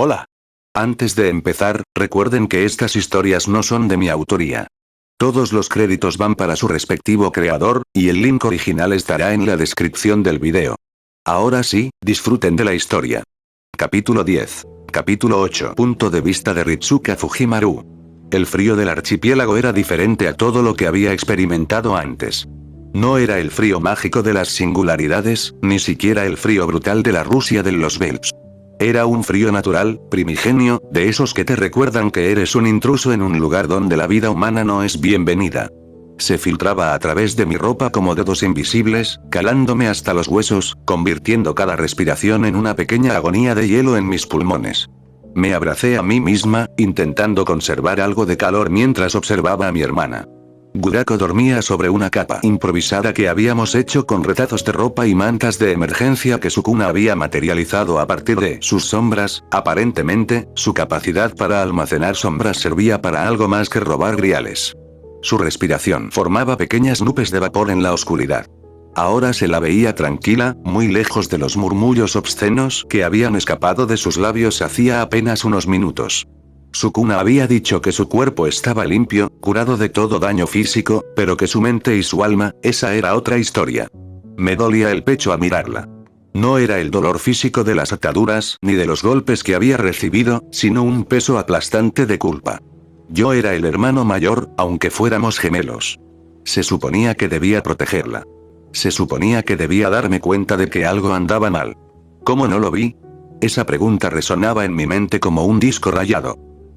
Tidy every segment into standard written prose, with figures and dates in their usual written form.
Hola. Antes de empezar, recuerden que estas historias no son de mi autoría. Todos los créditos van para su respectivo creador, y el link original estará en la descripción del video. Ahora sí, disfruten de la historia. Capítulo 10. Capítulo 8. Punto de vista de Ritsuka Fujimaru. El frío del archipiélago era diferente a todo lo que había experimentado antes. No era el frío mágico de las singularidades, ni siquiera el frío brutal de la Rusia de los Belts. Era un frío natural, primigenio, de esos que te recuerdan que eres un intruso en un lugar donde la vida humana no es bienvenida. Se filtraba a través de mi ropa como dedos invisibles, calándome hasta los huesos, convirtiendo cada respiración en una pequeña agonía de hielo en mis pulmones. Me abracé a mí misma, intentando conservar algo de calor mientras observaba a mi hermana. Gudako dormía sobre una capa improvisada que habíamos hecho con retazos de ropa y mantas de emergencia que Sukuna había materializado a partir de sus sombras. Aparentemente, su capacidad para almacenar sombras servía para algo más que robar griales. Su respiración formaba pequeñas nubes de vapor en la oscuridad. Ahora se la veía tranquila, muy lejos de los murmullos obscenos que habían escapado de sus labios hacía apenas unos minutos. Sukuna había dicho que su cuerpo estaba limpio, curado de todo daño físico, pero que su mente y su alma, esa era otra historia. Me dolía el pecho a mirarla. No era el dolor físico de las ataduras ni de los golpes que había recibido, sino un peso aplastante de culpa. Yo era el hermano mayor, aunque fuéramos gemelos. Se suponía que debía protegerla. Se suponía que debía darme cuenta de que algo andaba mal. ¿Cómo no lo vi? Esa pregunta resonaba en mi mente como un disco rayado.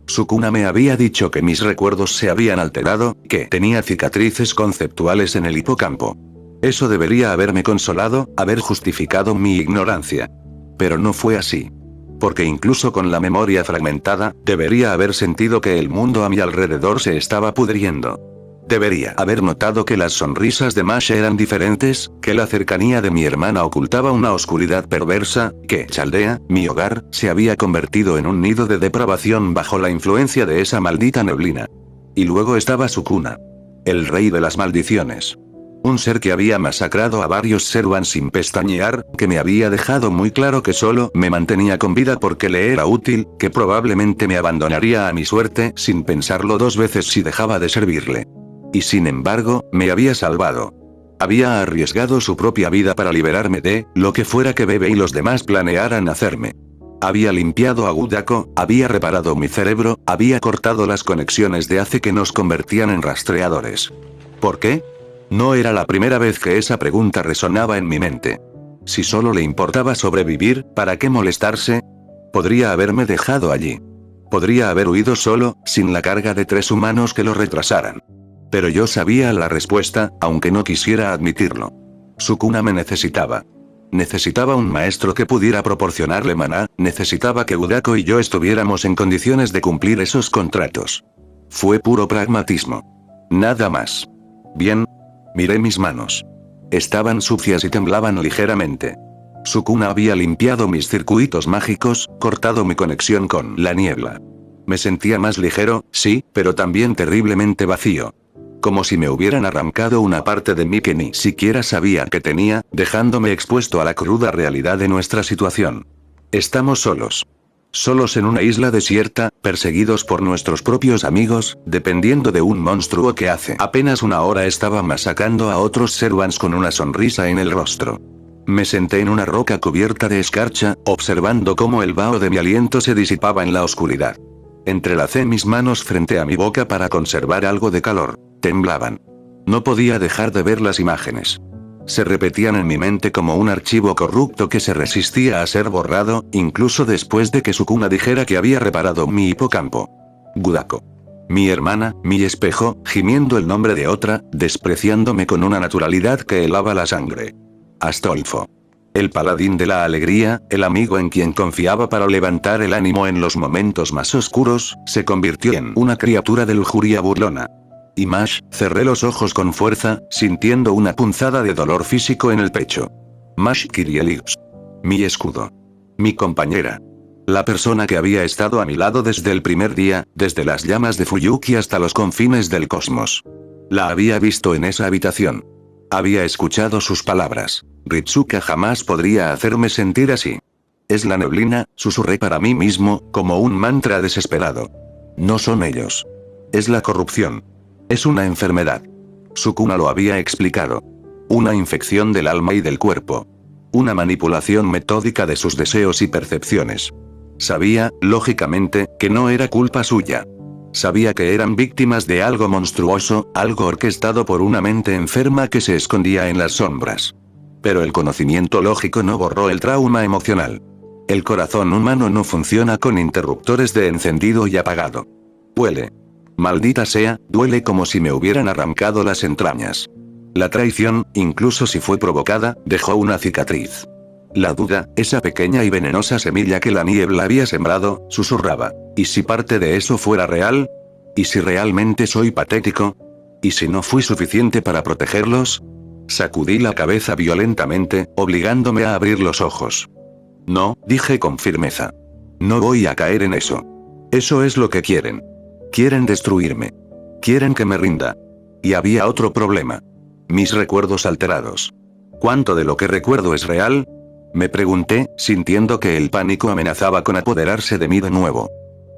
Sukuna me había dicho que mis recuerdos se habían alterado, que tenía cicatrices conceptuales en el hipocampo. Eso debería haberme consolado, haber justificado mi ignorancia. Pero no fue así. Porque incluso con la memoria fragmentada, debería haber sentido que el mundo a mi alrededor se estaba pudriendo. Debería haber notado que las sonrisas de Mash eran diferentes, que la cercanía de mi hermana ocultaba una oscuridad perversa, que Chaldea, mi hogar, se había convertido en un nido de depravación bajo la influencia de esa maldita neblina. Y luego estaba Sukuna. El rey de las maldiciones. Un ser que había masacrado a varios Seruan sin pestañear, que me había dejado muy claro que solo me mantenía con vida porque le era útil, que probablemente me abandonaría a mi suerte sin pensarlo dos veces si dejaba de servirle. Y sin embargo, me había salvado. Había arriesgado su propia vida para liberarme de lo que fuera que Bebe y los demás planearan hacerme. Había limpiado a Gudako, había reparado mi cerebro, había cortado las conexiones de hace que nos convertían en rastreadores. ¿Por qué? No era la primera vez que esa pregunta resonaba en mi mente. Si solo le importaba sobrevivir, ¿para qué molestarse? Podría haberme dejado allí. Podría haber huido solo, sin la carga de 3 humanos que lo retrasaran. Pero yo sabía la respuesta, aunque no quisiera admitirlo. Sukuna me necesitaba. Necesitaba un maestro que pudiera proporcionarle maná, necesitaba que Gudako y yo estuviéramos en condiciones de cumplir esos contratos. Fue puro pragmatismo. Nada más. Bien. Miré mis manos. Estaban sucias y temblaban ligeramente. Sukuna había limpiado mis circuitos mágicos, cortado mi conexión con la niebla. Me sentía más ligero, sí, pero también terriblemente vacío. Como si me hubieran arrancado una parte de mí que ni siquiera sabía que tenía, dejándome expuesto a la cruda realidad de nuestra situación. Estamos solos. Solos en una isla desierta, perseguidos por nuestros propios amigos, dependiendo de un monstruo que hace apenas una hora estaba masacrando a otros Seruans con una sonrisa en el rostro. Me senté en una roca cubierta de escarcha, observando cómo el vaho de mi aliento se disipaba en la oscuridad. Entrelacé mis manos frente a mi boca para conservar algo de calor. Temblaban. No podía dejar de ver las imágenes. Se repetían en mi mente como un archivo corrupto que se resistía a ser borrado, incluso después de que Sukuna dijera que había reparado mi hipocampo. Gudako. Mi hermana, mi espejo, gimiendo el nombre de otra, despreciándome con una naturalidad que helaba la sangre. Astolfo. El paladín de la alegría, el amigo en quien confiaba para levantar el ánimo en los momentos más oscuros, se convirtió en una criatura de lujuria burlona. Y Mash, cerré los ojos con fuerza, sintiendo una punzada de dolor físico en el pecho. Mash Kirielius. Mi escudo. Mi compañera. La persona que había estado a mi lado desde el primer día, desde las llamas de Fuyuki hasta los confines del cosmos. La había visto en esa habitación. Había escuchado sus palabras. Ritsuka jamás podría hacerme sentir así. Es la neblina, susurré para mí mismo, como un mantra desesperado. No son ellos. Es la corrupción. Es una enfermedad. Sukuna lo había explicado. Una infección del alma y del cuerpo. Una manipulación metódica de sus deseos y percepciones. Sabía, lógicamente, que no era culpa suya. Sabía que eran víctimas de algo monstruoso, algo orquestado por una mente enferma que se escondía en las sombras. Pero el conocimiento lógico no borró el trauma emocional. El corazón humano no funciona con interruptores de encendido y apagado. Duele. Maldita sea, duele como si me hubieran arrancado las entrañas. La traición, incluso si fue provocada, dejó una cicatriz. La duda, esa pequeña y venenosa semilla que la niebla había sembrado, susurraba. ¿Y si parte de eso fuera real? ¿Y si realmente soy patético? ¿Y si no fui suficiente para protegerlos? Sacudí la cabeza violentamente, obligándome a abrir los ojos. No, dije con firmeza. No voy a caer en eso. Eso es lo que quieren. Quieren destruirme. Quieren que me rinda. Y había otro problema. Mis recuerdos alterados. ¿Cuánto de lo que recuerdo es real? Me pregunté, sintiendo que el pánico amenazaba con apoderarse de mí de nuevo.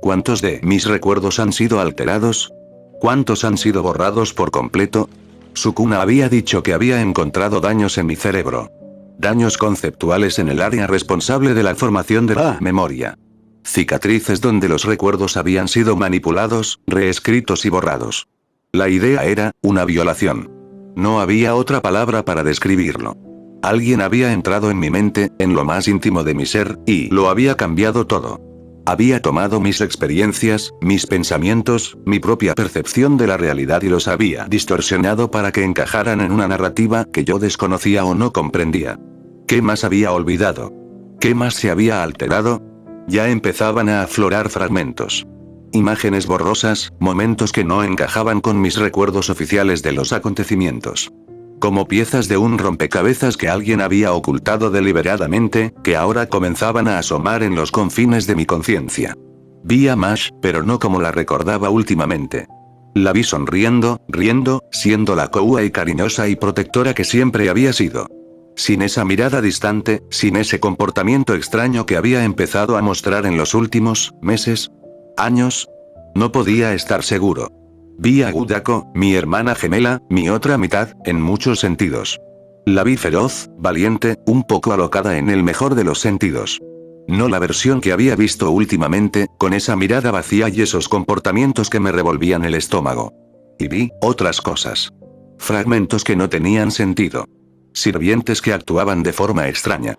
¿Cuántos de mis recuerdos han sido alterados? ¿Cuántos han sido borrados por completo? Sukuna había dicho que había encontrado daños en mi cerebro. Daños conceptuales en el área responsable de la formación de la memoria. Cicatrices donde los recuerdos habían sido manipulados, reescritos y borrados. La idea era, una violación. No había otra palabra para describirlo. Alguien había entrado en mi mente, en lo más íntimo de mi ser, y lo había cambiado todo. Había tomado mis experiencias, mis pensamientos, mi propia percepción de la realidad y los había distorsionado para que encajaran en una narrativa que yo desconocía o no comprendía. ¿Qué más había olvidado? ¿Qué más se había alterado? Ya empezaban a aflorar fragmentos. Imágenes borrosas, momentos que no encajaban con mis recuerdos oficiales de los acontecimientos. Como piezas de un rompecabezas que alguien había ocultado deliberadamente, que ahora comenzaban a asomar en los confines de mi conciencia. Vi a Mash, pero no como la recordaba últimamente. La vi sonriendo, riendo, siendo la koua y cariñosa y protectora que siempre había sido. Sin esa mirada distante, sin ese comportamiento extraño que había empezado a mostrar en los últimos meses, años. No podía estar seguro. Vi a Gudako, mi hermana gemela, mi otra mitad, en muchos sentidos. La vi feroz, valiente, un poco alocada en el mejor de los sentidos. No la versión que había visto últimamente, con esa mirada vacía y esos comportamientos que me revolvían el estómago. Y vi otras cosas. Fragmentos que no tenían sentido. Sirvientes que actuaban de forma extraña.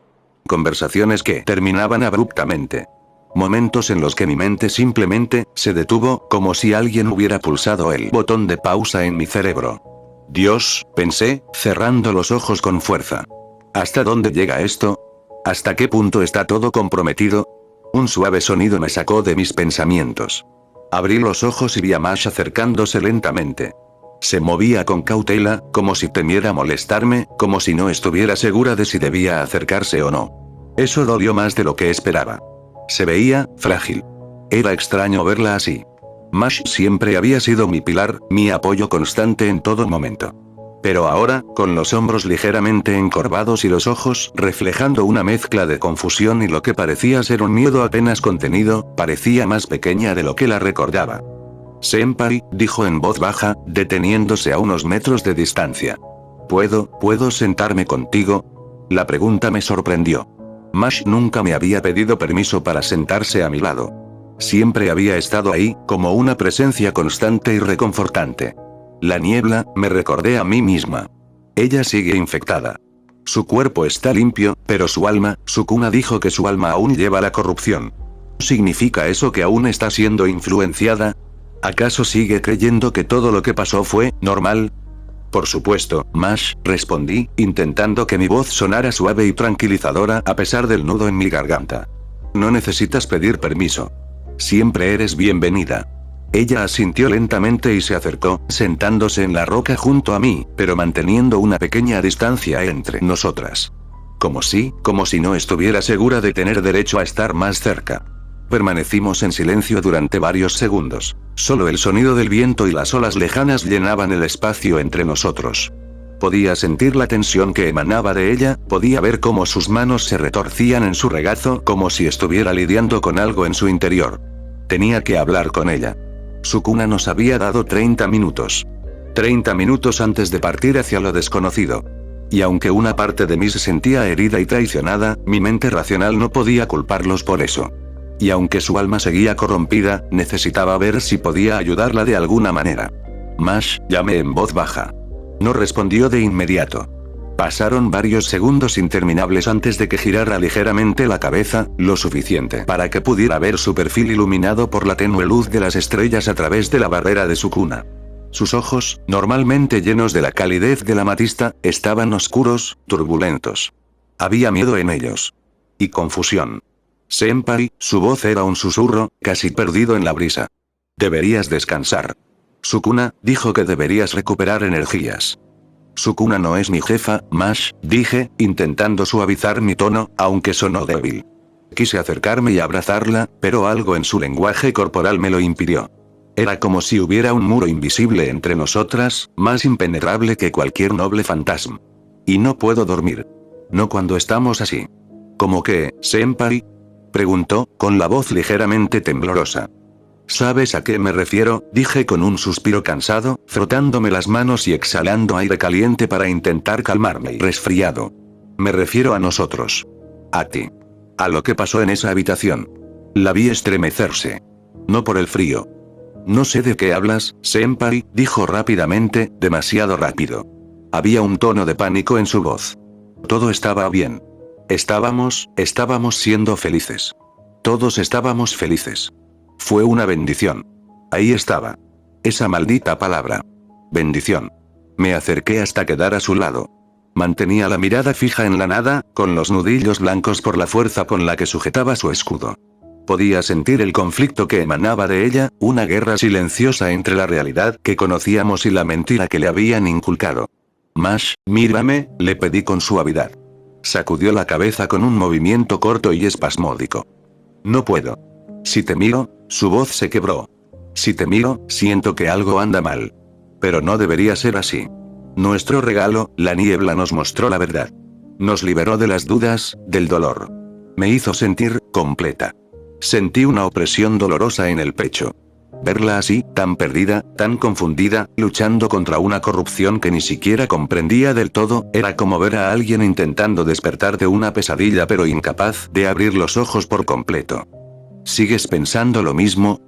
Conversaciones que terminaban abruptamente. Momentos en los que mi mente simplemente se detuvo, como si alguien hubiera pulsado el botón de pausa en mi cerebro. Dios, pensé, cerrando los ojos con fuerza. ¿Hasta dónde llega esto? ¿Hasta qué punto está todo comprometido? Un suave sonido me sacó de mis pensamientos. Abrí los ojos y vi a Mash acercándose lentamente. Se movía con cautela, como si temiera molestarme, como si no estuviera segura de si debía acercarse o no. Eso dolió más de lo que esperaba. Se veía frágil. Era extraño verla así. Mash siempre había sido mi pilar, mi apoyo constante en todo momento. Pero ahora, con los hombros ligeramente encorvados y los ojos reflejando una mezcla de confusión y lo que parecía ser un miedo apenas contenido, parecía más pequeña de lo que la recordaba. Senpai, dijo en voz baja, deteniéndose a unos metros de distancia. ¿Puedo sentarme contigo? La pregunta me sorprendió. Mash nunca me había pedido permiso para sentarse a mi lado. Siempre había estado ahí, como una presencia constante y reconfortante. La niebla, me recordé a mí misma. Ella sigue infectada. Su cuerpo está limpio, pero su alma, Sukuna dijo que su alma aún lleva la corrupción. ¿Significa eso que aún está siendo influenciada? ¿Acaso sigue creyendo que todo lo que pasó fue normal? Por supuesto, Mash, respondí, intentando que mi voz sonara suave y tranquilizadora a pesar del nudo en mi garganta. No necesitas pedir permiso. Siempre eres bienvenida. Ella asintió lentamente y se acercó, sentándose en la roca junto a mí, pero manteniendo una pequeña distancia entre nosotras. Como si no estuviera segura de tener derecho a estar más cerca. Permanecimos en silencio durante varios segundos. Solo el sonido del viento y las olas lejanas llenaban el espacio entre nosotros. Podía sentir la tensión que emanaba de ella, podía ver cómo sus manos se retorcían en su regazo como si estuviera lidiando con algo en su interior. Tenía que hablar con ella. Sukuna nos había dado 30 minutos. 30 minutos antes de partir hacia lo desconocido. Y aunque una parte de mí se sentía herida y traicionada, mi mente racional no podía culparlos por eso. Y aunque su alma seguía corrompida, necesitaba ver si podía ayudarla de alguna manera. Mash, llamé en voz baja. No respondió de inmediato. Pasaron varios segundos interminables antes de que girara ligeramente la cabeza, lo suficiente para que pudiera ver su perfil iluminado por la tenue luz de las estrellas a través de la barrera de su cuna. Sus ojos, normalmente llenos de la calidez de la amatista, estaban oscuros, turbulentos. Había miedo en ellos. Y confusión. Senpai, su voz era un susurro, casi perdido en la brisa. Deberías descansar. Sukuna, dijo que deberías recuperar energías. Sukuna no es mi jefa, Mash, dije, intentando suavizar mi tono, aunque sonó débil. Quise acercarme y abrazarla, pero algo en su lenguaje corporal me lo impidió. Era como si hubiera un muro invisible entre nosotras, más impenetrable que cualquier noble fantasma. Y no puedo dormir. No cuando estamos así. ¿Cómo que, senpai? Preguntó, con la voz ligeramente temblorosa. ¿Sabes a qué me refiero?, dije con un suspiro cansado, frotándome las manos y exhalando aire caliente para intentar calmarme. Resfriado. Me refiero a nosotros. A ti. A lo que pasó en esa habitación. La vi estremecerse. No por el frío. No sé de qué hablas, senpai, dijo rápidamente, demasiado rápido. Había un tono de pánico en su voz. Todo estaba bien. Estábamos siendo felices. Todos estábamos felices. Fue una bendición. Ahí estaba. Esa maldita palabra. Bendición. Me acerqué hasta quedar a su lado. Mantenía la mirada fija en la nada, con los nudillos blancos por la fuerza con la que sujetaba su escudo. Podía sentir el conflicto que emanaba de ella, una guerra silenciosa entre la realidad que conocíamos y la mentira que le habían inculcado. Mash, mírame, le pedí con suavidad. Sacudió la cabeza con un movimiento corto y espasmódico. No puedo. Si te miro, su voz se quebró. Si te miro, siento que algo anda mal. Pero no debería ser así. Nuestro regalo, la niebla, nos mostró la verdad. Nos liberó de las dudas, del dolor. Me hizo sentir completa. Sentí una opresión dolorosa en el pecho. Verla así, tan perdida, tan confundida, luchando contra una corrupción que ni siquiera comprendía del todo, era como ver a alguien intentando despertar de una pesadilla pero incapaz de abrir los ojos por completo. ¿Sigues pensando lo mismo?,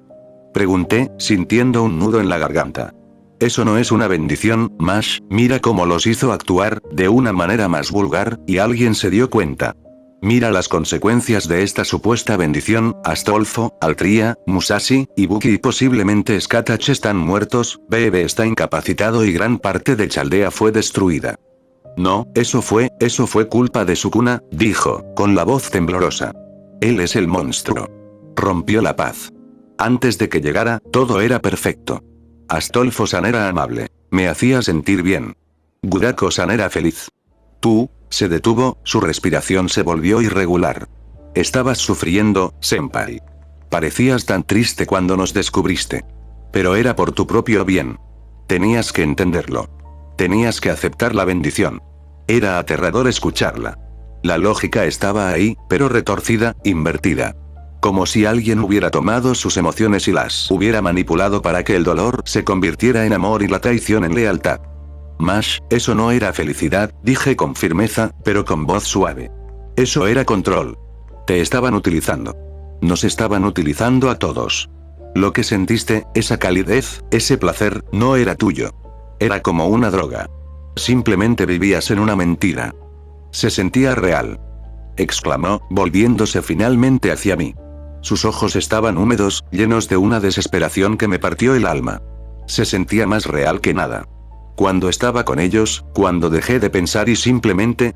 pregunté, sintiendo un nudo en la garganta. Eso no es una bendición, Mash, mira cómo los hizo actuar, de una manera más vulgar, y alguien se dio cuenta. Mira las consecuencias de esta supuesta bendición, Astolfo, Altria, Musashi, Ibuki y posiblemente Skatach están muertos, Bebe está incapacitado y gran parte de Chaldea fue destruida. No, eso fue culpa de Sukuna, dijo, con la voz temblorosa. Él es el monstruo. Rompió la paz. Antes de que llegara, todo era perfecto. Astolfo-san era amable. Me hacía sentir bien. Gudako-san era feliz. Tú, se detuvo, su respiración se volvió irregular. Estabas sufriendo, senpai. Parecías tan triste cuando nos descubriste. Pero era por tu propio bien. Tenías que entenderlo. Tenías que aceptar la bendición. Era aterrador escucharla. La lógica estaba ahí, pero retorcida, invertida. Como si alguien hubiera tomado sus emociones y las hubiera manipulado para que el dolor se convirtiera en amor y la traición en lealtad. Mash, eso no era felicidad, dije con firmeza, pero con voz suave. Eso era control. Te estaban utilizando. Nos estaban utilizando a todos. Lo que sentiste, esa calidez, ese placer, no era tuyo. Era como una droga. Simplemente vivías en una mentira. Se sentía real. Exclamó, volviéndose finalmente hacia mí. Sus ojos estaban húmedos, llenos de una desesperación que me partió el alma. Se sentía más real que nada. Cuando estaba con ellos, cuando dejé de pensar y simplemente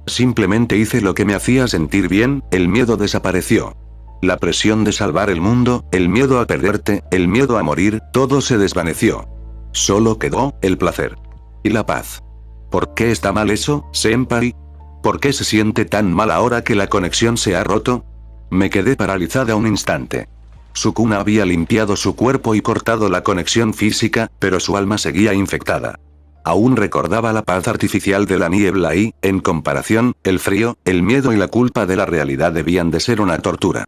hice lo que me hacía sentir bien, el miedo desapareció. La presión de salvar el mundo, el miedo a perderte, el miedo a morir, todo se desvaneció. Solo quedó el placer. Y la paz. ¿Por qué está mal eso, senpai? ¿Por qué se siente tan mal ahora que la conexión se ha roto? Me quedé paralizada un instante. Sukuna había limpiado su cuerpo y cortado la conexión física, pero su alma seguía infectada. Aún recordaba la paz artificial de la niebla y, en comparación, el frío, el miedo y la culpa de la realidad debían de ser una tortura.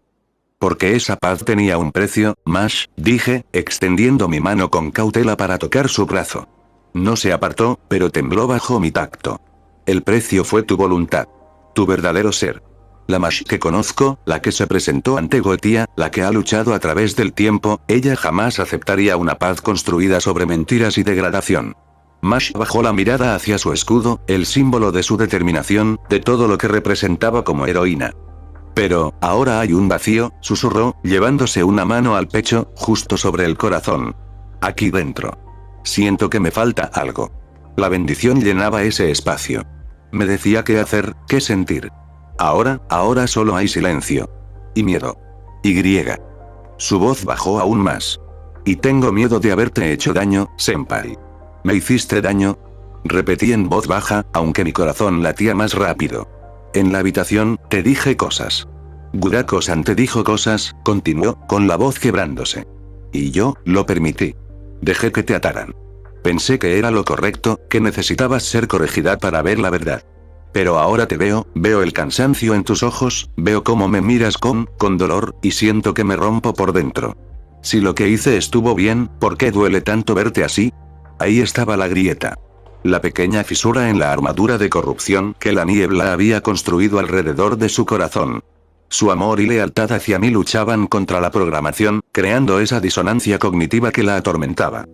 Porque esa paz tenía un precio, Mash, dije, extendiendo mi mano con cautela para tocar su brazo. No se apartó, pero tembló bajo mi tacto. El precio fue tu voluntad. Tu verdadero ser. La Mash que conozco, la que se presentó ante Gotia, la que ha luchado a través del tiempo, ella jamás aceptaría una paz construida sobre mentiras y degradación. Mash bajó la mirada hacia su escudo, el símbolo de su determinación, de todo lo que representaba como heroína. Pero, ahora hay un vacío, susurró, llevándose una mano al pecho, justo sobre el corazón. Aquí dentro. Siento que me falta algo. La bendición llenaba ese espacio. Me decía qué hacer, qué sentir. Ahora solo hay silencio. Y miedo. Y. Su voz bajó aún más. Y tengo miedo de haberte hecho daño, senpai. ¿Me hiciste daño? Repetí en voz baja, aunque mi corazón latía más rápido. En la habitación, te dije cosas. Gurako-san te dijo cosas, continuó, con la voz quebrándose. Y yo, lo permití. Dejé que te ataran. Pensé que era lo correcto, que necesitabas ser corregida para ver la verdad. Pero ahora te veo el cansancio en tus ojos, veo cómo me miras con dolor, y siento que me rompo por dentro. Si lo que hice estuvo bien, ¿por qué duele tanto verte así? Ahí estaba la grieta. La pequeña fisura en la armadura de corrupción que la niebla había construido alrededor de su corazón. Su amor y lealtad hacia mí luchaban contra la programación, creando esa disonancia cognitiva que la atormentaba.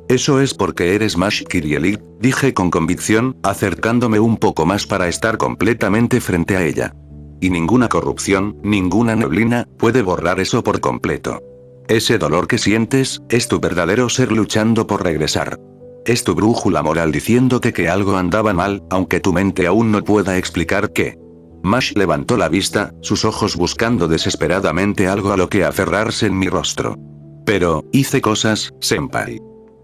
Eso es porque eres Mash Kirieli, dije con convicción, acercándome un poco más para estar completamente frente a ella. Y ninguna corrupción, ninguna neblina, puede borrar eso por completo. Ese dolor que sientes, es tu verdadero ser luchando por regresar. Es tu brújula moral diciéndote que algo andaba mal, aunque tu mente aún no pueda explicar qué. Mash levantó la vista, sus ojos buscando desesperadamente algo a lo que aferrarse en mi rostro. Pero, hice cosas, senpai.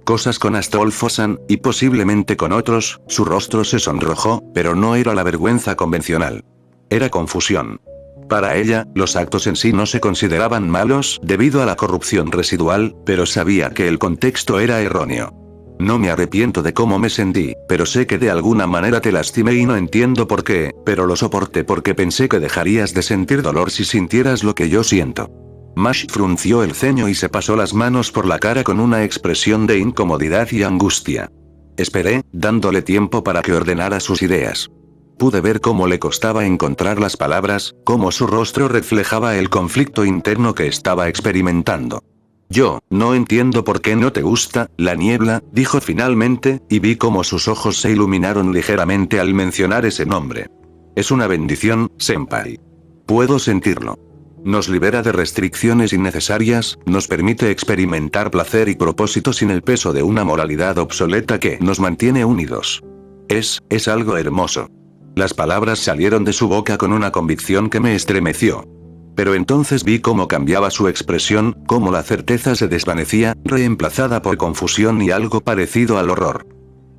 Cosas con Astolfo-san, y posiblemente con otros, su rostro se sonrojó, pero no era la vergüenza convencional. Era confusión. Para ella, los actos en sí no se consideraban malos debido a la corrupción residual, pero sabía que el contexto era erróneo. No me arrepiento de cómo me sentí, pero sé que de alguna manera te lastimé y no entiendo por qué, pero lo soporté porque pensé que dejarías de sentir dolor si sintieras lo que yo siento. Mash frunció el ceño y se pasó las manos por la cara con una expresión de incomodidad y angustia. Esperé, dándole tiempo para que ordenara sus ideas. Pude ver cómo le costaba encontrar las palabras, cómo su rostro reflejaba el conflicto interno que estaba experimentando. Yo, no entiendo por qué no te gusta, la niebla, dijo finalmente, y vi cómo sus ojos se iluminaron ligeramente al mencionar ese nombre. Es una bendición, senpai. Puedo sentirlo. Nos libera de restricciones innecesarias, nos permite experimentar placer y propósito sin el peso de una moralidad obsoleta que nos mantiene unidos. Es algo hermoso. Las palabras salieron de su boca con una convicción que me estremeció. Pero entonces vi cómo cambiaba su expresión, cómo la certeza se desvanecía, reemplazada por confusión y algo parecido al horror.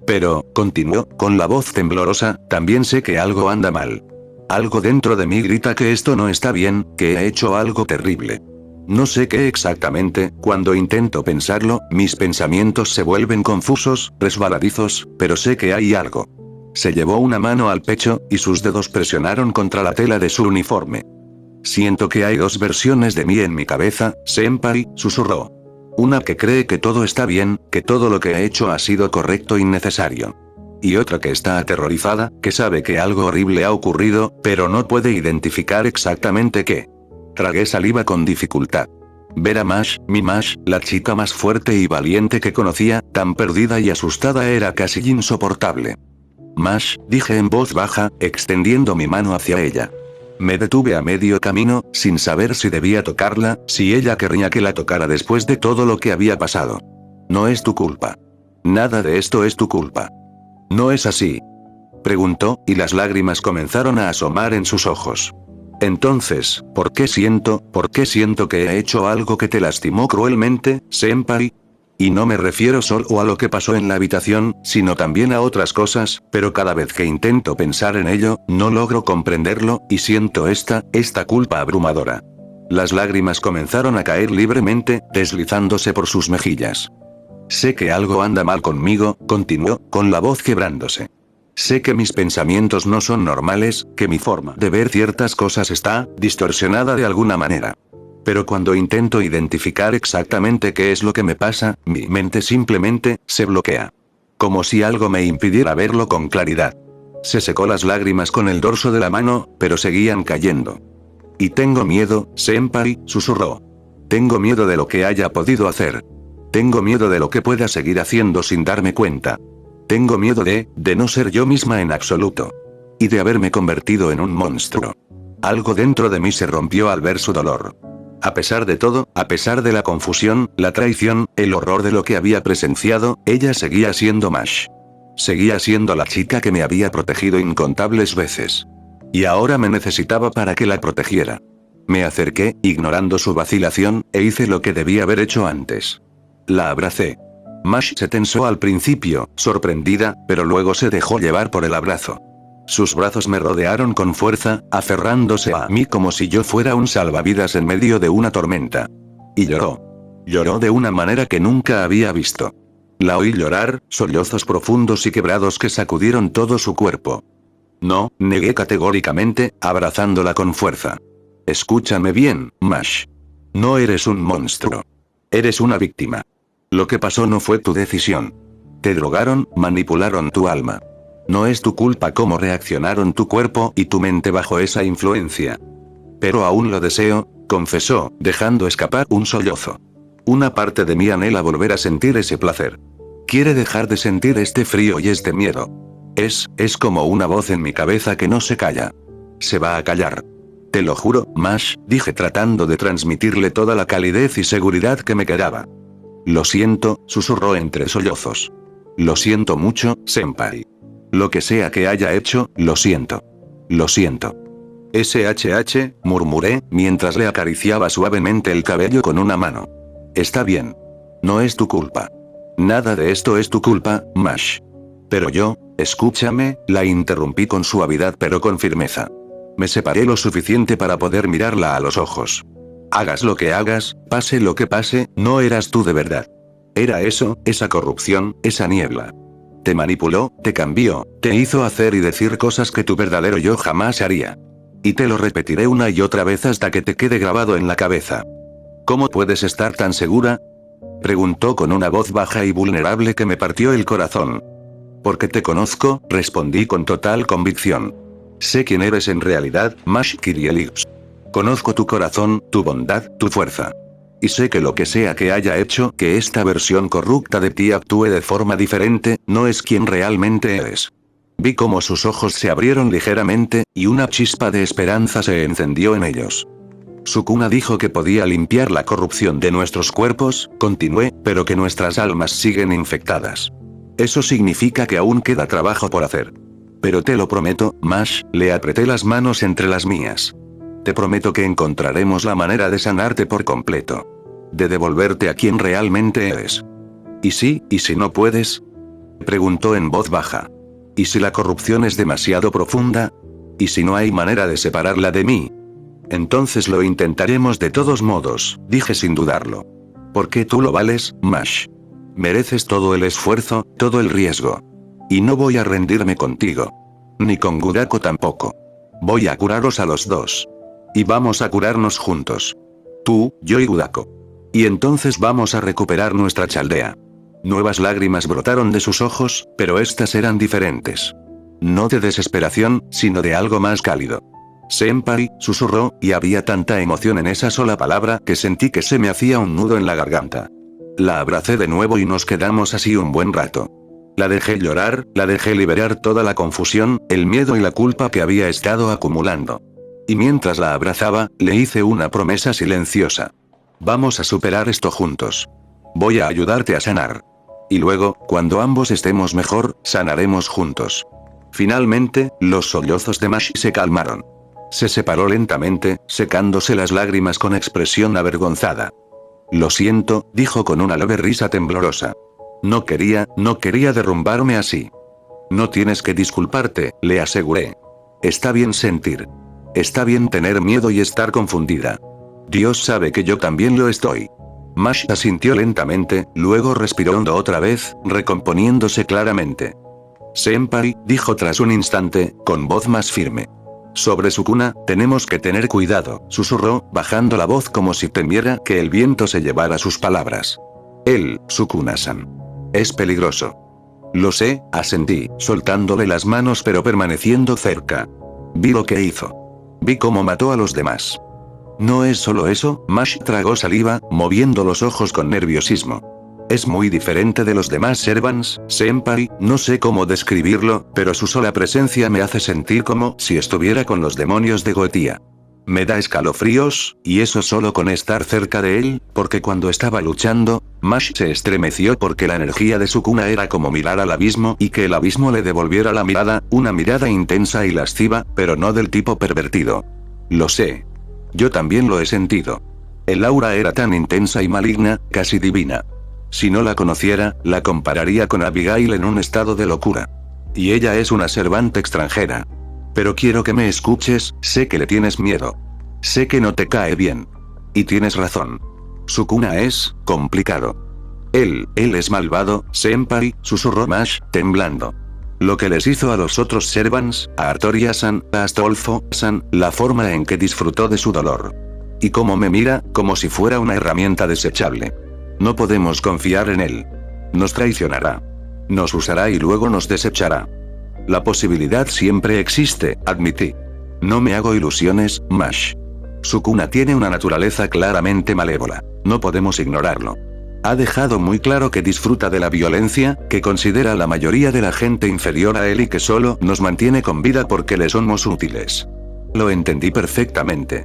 Pero, continuó, con la voz temblorosa, también sé que algo anda mal. Algo dentro de mí grita que esto no está bien, que he hecho algo terrible. No sé qué exactamente, cuando intento pensarlo, mis pensamientos se vuelven confusos, resbaladizos, pero sé que hay algo. Se llevó una mano al pecho, y sus dedos presionaron contra la tela de su uniforme. Siento que hay dos versiones de mí en mi cabeza, senpai, susurró. Una que cree que todo está bien, que todo lo que he hecho ha sido correcto y necesario. Y otra que está aterrorizada, que sabe que algo horrible ha ocurrido, pero no puede identificar exactamente qué. Tragué saliva con dificultad. Ver a Mash, mi Mash, la chica más fuerte y valiente que conocía, tan perdida y asustada era casi insoportable. Mash, dije en voz baja, extendiendo mi mano hacia ella. Me detuve a medio camino, sin saber si debía tocarla, si ella querría que la tocara después de todo lo que había pasado. No es tu culpa. Nada de esto es tu culpa. ¿No es así? Preguntó, y las lágrimas comenzaron a asomar en sus ojos. Entonces, ¿por qué siento que he hecho algo que te lastimó cruelmente, senpai? Y no me refiero solo a lo que pasó en la habitación, sino también a otras cosas, pero cada vez que intento pensar en ello, no logro comprenderlo, y siento esta culpa abrumadora. Las lágrimas comenzaron a caer libremente, deslizándose por sus mejillas. Sé que algo anda mal conmigo, continuó, con la voz quebrándose. Sé que mis pensamientos no son normales, que mi forma de ver ciertas cosas está distorsionada de alguna manera. Pero cuando intento identificar exactamente qué es lo que me pasa, mi mente simplemente se bloquea. Como si algo me impidiera verlo con claridad. Se secó las lágrimas con el dorso de la mano, pero seguían cayendo. Y tengo miedo, Senpai, susurró. Tengo miedo de lo que haya podido hacer. Tengo miedo de lo que pueda seguir haciendo sin darme cuenta. Tengo miedo de no ser yo misma en absoluto. Y de haberme convertido en un monstruo. Algo dentro de mí se rompió al ver su dolor. A pesar de todo, a pesar de la confusión, la traición, el horror de lo que había presenciado, ella seguía siendo Mash. Seguía siendo la chica que me había protegido incontables veces. Y ahora me necesitaba para que la protegiera. Me acerqué, ignorando su vacilación, e hice lo que debía haber hecho antes. La abracé. Mash se tensó al principio, sorprendida, pero luego se dejó llevar por el abrazo. Sus brazos me rodearon con fuerza, aferrándose a mí como si yo fuera un salvavidas en medio de una tormenta. Y lloró. Lloró de una manera que nunca había visto. La oí llorar, sollozos profundos y quebrados que sacudieron todo su cuerpo. No, negué categóricamente, abrazándola con fuerza. Escúchame bien, Mash. No eres un monstruo. Eres una víctima. Lo que pasó no fue tu decisión. Te drogaron, manipularon tu alma. No es tu culpa cómo reaccionaron tu cuerpo y tu mente bajo esa influencia. Pero aún lo deseo, confesó, dejando escapar un sollozo. Una parte de mí anhela volver a sentir ese placer. Quiere dejar de sentir este frío y este miedo. Es como una voz en mi cabeza que no se calla. Se va a callar. Te lo juro, Mash, dije tratando de transmitirle toda la calidez y seguridad que me quedaba. Lo siento, susurró entre sollozos. Lo siento mucho, Senpai. Lo que sea que haya hecho, lo siento. Lo siento. SHH, murmuré, mientras le acariciaba suavemente el cabello con una mano. Está bien. No es tu culpa. Nada de esto es tu culpa, Mash. Pero yo, escúchame, la interrumpí con suavidad pero con firmeza. Me separé lo suficiente para poder mirarla a los ojos. Hagas lo que hagas, pase lo que pase, no eras tú de verdad. Era eso, esa corrupción, esa niebla. Te manipuló, te cambió, te hizo hacer y decir cosas que tu verdadero yo jamás haría. Y te lo repetiré una y otra vez hasta que te quede grabado en la cabeza. ¿Cómo puedes estar tan segura? Preguntó con una voz baja y vulnerable que me partió el corazón. Porque te conozco, respondí con total convicción. Sé quién eres en realidad, Mash Kirielix. Conozco tu corazón, tu bondad, tu fuerza. Y sé que lo que sea que haya hecho que esta versión corrupta de ti actúe de forma diferente, no es quien realmente eres. Vi cómo sus ojos se abrieron ligeramente, y una chispa de esperanza se encendió en ellos. Sukuna dijo que podía limpiar la corrupción de nuestros cuerpos, continué, pero que nuestras almas siguen infectadas. Eso significa que aún queda trabajo por hacer. Pero te lo prometo, Mash, le apreté las manos entre las mías. Te prometo que encontraremos la manera de sanarte por completo. De devolverte a quien realmente eres. ¿Y si no puedes? Preguntó en voz baja. ¿Y si la corrupción es demasiado profunda? ¿Y si no hay manera de separarla de mí? Entonces lo intentaremos de todos modos, dije sin dudarlo. Porque tú lo vales, Mash. Mereces todo el esfuerzo, todo el riesgo. Y no voy a rendirme contigo. Ni con Gudako tampoco. Voy a curaros a los dos. Y vamos a curarnos juntos. Tú, yo y Gudako. Y entonces vamos a recuperar nuestra chaldea. Nuevas lágrimas brotaron de sus ojos, pero estas eran diferentes. No de desesperación, sino de algo más cálido. Senpai, susurró, y había tanta emoción en esa sola palabra que sentí que se me hacía un nudo en la garganta. La abracé de nuevo y nos quedamos así un buen rato. La dejé llorar, la dejé liberar toda la confusión, el miedo y la culpa que había estado acumulando. Y mientras la abrazaba, le hice una promesa silenciosa. Vamos a superar esto juntos. Voy a ayudarte a sanar. Y luego, cuando ambos estemos mejor, sanaremos juntos. Finalmente, los sollozos de Mash se calmaron. Se separó lentamente, secándose las lágrimas con expresión avergonzada. Lo siento, dijo con una leve risa temblorosa. No quería derrumbarme así. No tienes que disculparte, le aseguré. Está bien sentir. Está bien tener miedo y estar confundida. Dios sabe que yo también lo estoy. Mash asintió lentamente, luego respiró hondo otra vez, recomponiéndose claramente. Senpai, dijo tras un instante, con voz más firme. Sobre Sukuna, tenemos que tener cuidado, susurró, bajando la voz como si temiera que el viento se llevara sus palabras. Él, Sukuna-san. Es peligroso. Lo sé, asentí, soltándole las manos pero permaneciendo cerca. Vi lo que hizo. Vi cómo mató a los demás. No es solo eso, Mash tragó saliva, moviendo los ojos con nerviosismo. Es muy diferente de los demás servants, senpai, no sé cómo describirlo, pero su sola presencia me hace sentir como si estuviera con los demonios de Goetia. Me da escalofríos, y eso solo con estar cerca de él, porque cuando estaba luchando, Mash se estremeció porque la energía de Sukuna era como mirar al abismo y que el abismo le devolviera la mirada, una mirada intensa y lasciva, pero no del tipo pervertido. Lo sé. Yo también lo he sentido. El aura era tan intensa y maligna, casi divina. Si no la conociera, la compararía con Abigail en un estado de locura. Y ella es una servante extranjera. Pero quiero que me escuches, sé que le tienes miedo. Sé que no te cae bien. Y tienes razón. Sukuna es complicado. Él es malvado, senpai, susurró Mash, temblando. Lo que les hizo a los otros servants, a Artoria-san, a Astolfo-san, la forma en que disfrutó de su dolor. Y cómo me mira, como si fuera una herramienta desechable. No podemos confiar en él. Nos traicionará. Nos usará y luego nos desechará. La posibilidad siempre existe, admití. No me hago ilusiones, Mash. Sukuna tiene una naturaleza claramente malévola. No podemos ignorarlo. Ha dejado muy claro que disfruta de la violencia, que considera a la mayoría de la gente inferior a él y que solo nos mantiene con vida porque le somos útiles. Lo entendí perfectamente.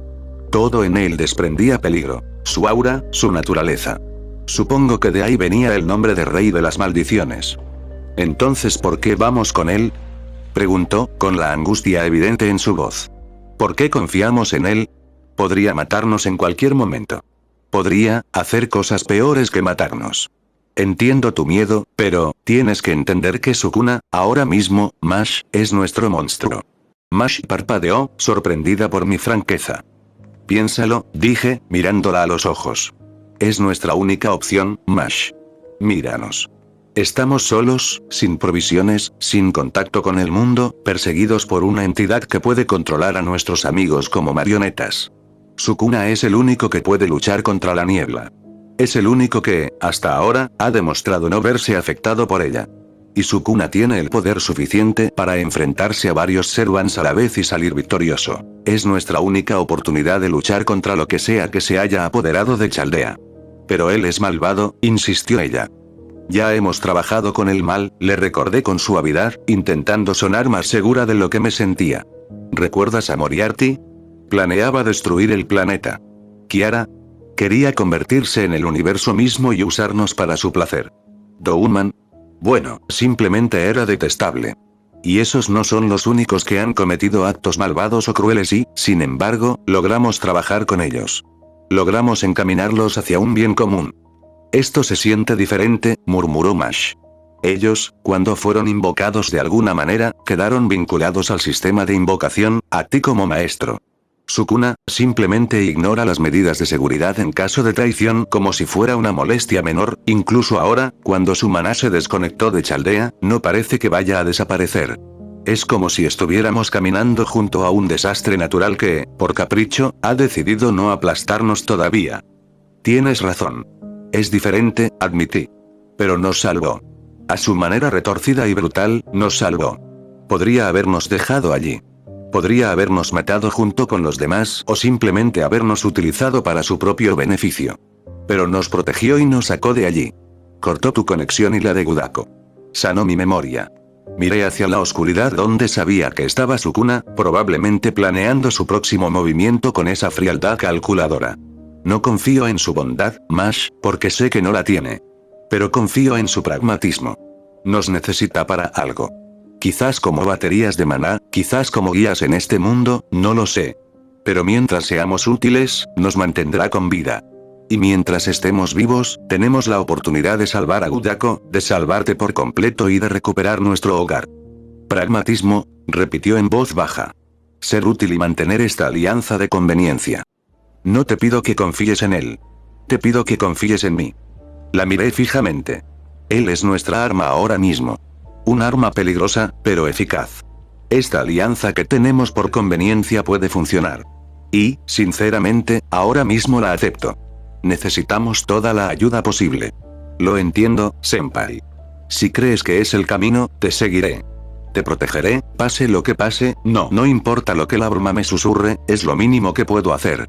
Todo en él desprendía peligro. Su aura, su naturaleza. Supongo que de ahí venía el nombre de Rey de las Maldiciones. Entonces, ¿por qué vamos con él? Preguntó, con la angustia evidente en su voz. ¿Por qué confiamos en él? Podría matarnos en cualquier momento. Podría hacer cosas peores que matarnos. Entiendo tu miedo, pero tienes que entender que Sukuna, ahora mismo, Mash, es nuestro monstruo. Mash parpadeó, sorprendida por mi franqueza. Piénsalo, dije, mirándola a los ojos. Es nuestra única opción, Mash. Míranos. Estamos solos, sin provisiones, sin contacto con el mundo, perseguidos por una entidad que puede controlar a nuestros amigos como marionetas. Sukuna es el único que puede luchar contra la niebla. Es el único que, hasta ahora, ha demostrado no verse afectado por ella. Y Sukuna tiene el poder suficiente para enfrentarse a varios servants a la vez y salir victorioso. Es nuestra única oportunidad de luchar contra lo que sea que se haya apoderado de Chaldea. Pero él es malvado, insistió ella. Ya hemos trabajado con el mal, le recordé con suavidad, intentando sonar más segura de lo que me sentía. ¿Recuerdas a Moriarty? Planeaba destruir el planeta. Kiara quería convertirse en el universo mismo y usarnos para su placer. Dounman. Bueno, simplemente era detestable. Y esos no son los únicos que han cometido actos malvados o crueles y, sin embargo, logramos trabajar con ellos. Logramos encaminarlos hacia un bien común. Esto se siente diferente, murmuró Mash. Ellos, cuando fueron invocados de alguna manera, quedaron vinculados al sistema de invocación, a ti como maestro. Sukuna, simplemente ignora las medidas de seguridad en caso de traición como si fuera una molestia menor, incluso ahora, cuando su maná se desconectó de Chaldea, no parece que vaya a desaparecer. Es como si estuviéramos caminando junto a un desastre natural que, por capricho, ha decidido no aplastarnos todavía. Tienes razón. Es diferente, admití. Pero nos salvó. A su manera retorcida y brutal, nos salvó. Podría habernos dejado allí. Podría habernos matado junto con los demás o simplemente habernos utilizado para su propio beneficio. Pero nos protegió y nos sacó de allí. Cortó tu conexión y la de Gudako. Sanó mi memoria. Miré hacia la oscuridad donde sabía que estaba Sukuna, probablemente planeando su próximo movimiento con esa frialdad calculadora. No confío en su bondad, Mash, porque sé que no la tiene. Pero confío en su pragmatismo. Nos necesita para algo. Quizás como baterías de maná, quizás como guías en este mundo, no lo sé. Pero mientras seamos útiles, nos mantendrá con vida. Y mientras estemos vivos, tenemos la oportunidad de salvar a Gudako, de salvarte por completo y de recuperar nuestro hogar. Pragmatismo, repitió en voz baja. Ser útil y mantener esta alianza de conveniencia. No te pido que confíes en él. Te pido que confíes en mí. La miré fijamente. Él es nuestra arma ahora mismo. Un arma peligrosa, pero eficaz. Esta alianza que tenemos por conveniencia puede funcionar. Y, sinceramente, ahora mismo la acepto. Necesitamos toda la ayuda posible. Lo entiendo, senpai. Si crees que es el camino, te seguiré. Te protegeré, pase lo que pase, no importa lo que la bruma me susurre, es lo mínimo que puedo hacer.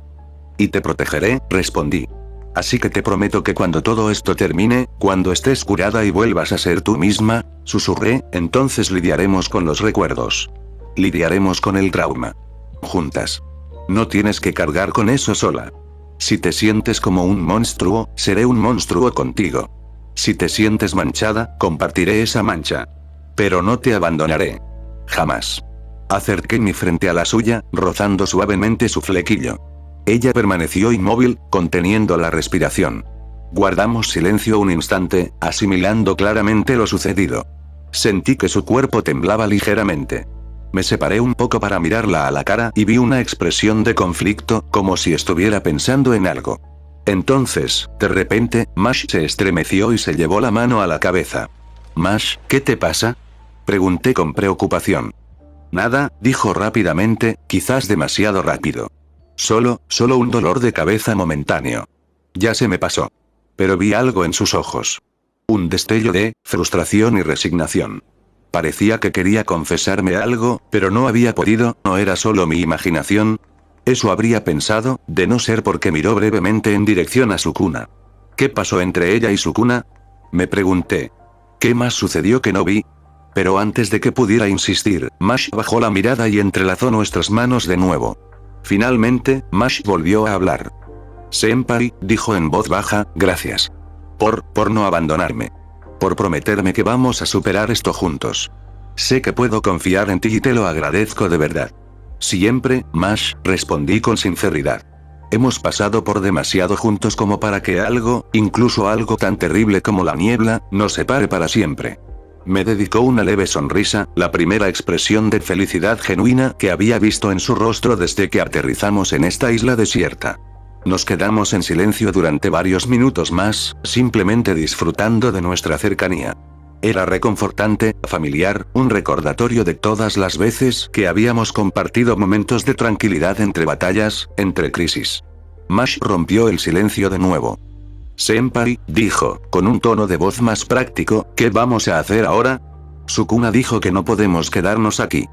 Y te protegeré, respondí. Así que te prometo que cuando todo esto termine, cuando estés curada y vuelvas a ser tú misma, susurré, entonces lidiaremos con los recuerdos. Lidiaremos con el trauma. Juntas. No tienes que cargar con eso sola. Si te sientes como un monstruo, seré un monstruo contigo. Si te sientes manchada, compartiré esa mancha. Pero no te abandonaré. Jamás. Acerqué mi frente a la suya, rozando suavemente su flequillo. Ella permaneció inmóvil, conteniendo la respiración. Guardamos silencio un instante, asimilando claramente lo sucedido. Sentí que su cuerpo temblaba ligeramente. Me separé un poco para mirarla a la cara y vi una expresión de conflicto, como si estuviera pensando en algo. Entonces, de repente, Mash se estremeció y se llevó la mano a la cabeza. «Mash, ¿qué te pasa?», pregunté con preocupación. «Nada», dijo rápidamente, quizás demasiado rápido. Solo un dolor de cabeza momentáneo. Ya se me pasó. Pero vi algo en sus ojos. Un destello de frustración y resignación. Parecía que quería confesarme algo, pero no había podido, ¿no era solo mi imaginación? Eso habría pensado, de no ser porque miró brevemente en dirección a Sukuna. ¿Qué pasó entre ella y Sukuna?, me pregunté. ¿Qué más sucedió que no vi? Pero antes de que pudiera insistir, Mash bajó la mirada y entrelazó nuestras manos de nuevo. Finalmente, Mash volvió a hablar. «Senpai», dijo en voz baja, «gracias. Por no abandonarme. Por prometerme que vamos a superar esto juntos. Sé que puedo confiar en ti y te lo agradezco de verdad». «Siempre, Mash», respondí con sinceridad. «Hemos pasado por demasiado juntos como para que algo, incluso algo tan terrible como la niebla, nos separe para siempre». Me dedicó una leve sonrisa, la primera expresión de felicidad genuina que había visto en su rostro desde que aterrizamos en esta isla desierta. Nos quedamos en silencio durante varios minutos más, simplemente disfrutando de nuestra cercanía. Era reconfortante, familiar, un recordatorio de todas las veces que habíamos compartido momentos de tranquilidad entre batallas, entre crisis. Mash rompió el silencio de nuevo. «Senpai», dijo, con un tono de voz más práctico, «¿qué vamos a hacer ahora?». Sukuna dijo que no podemos quedarnos aquí.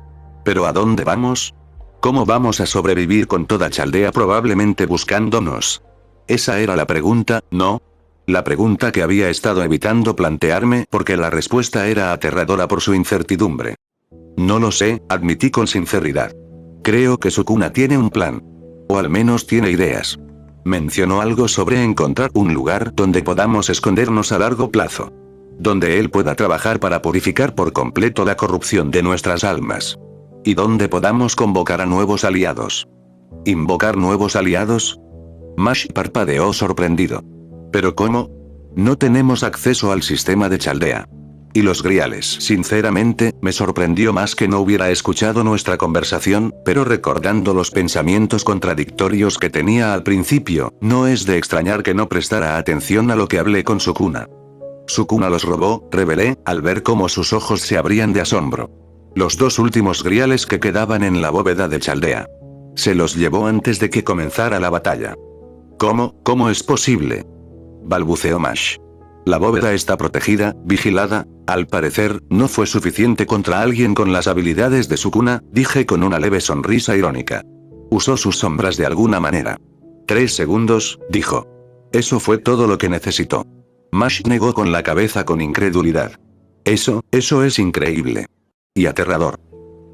¿Pero a dónde vamos? ¿Cómo vamos a sobrevivir con toda Chaldea probablemente buscándonos? Esa era la pregunta, ¿no? La pregunta que había estado evitando plantearme porque la respuesta era aterradora por su incertidumbre. «No lo sé», admití con sinceridad. «Creo que Sukuna tiene un plan. O al menos tiene ideas. Mencionó algo sobre encontrar un lugar donde podamos escondernos a largo plazo. Donde él pueda trabajar para purificar por completo la corrupción de nuestras almas. Y donde podamos convocar a nuevos aliados». ¿Invocar nuevos aliados? Mash parpadeó sorprendido. ¿Pero cómo? No tenemos acceso al sistema de Chaldea. Y los griales. Sinceramente, me sorprendió más que no hubiera escuchado nuestra conversación, pero recordando los pensamientos contradictorios que tenía al principio, no es de extrañar que no prestara atención a lo que hablé con Sukuna. «Sukuna los robó», revelé, al ver cómo sus ojos se abrían de asombro. «Los dos últimos griales que quedaban en la bóveda de Chaldea. Se los llevó antes de que comenzara la batalla». ¿Cómo es posible?», balbuceó Mash. «La bóveda está protegida, vigilada. Al parecer, no fue suficiente contra alguien con las habilidades de Sukuna», dije con una leve sonrisa irónica. «Usó sus sombras de alguna manera». 3 segundos, dijo. «Eso fue todo lo que necesitó». Mash negó con la cabeza con incredulidad. Eso es increíble. Y aterrador».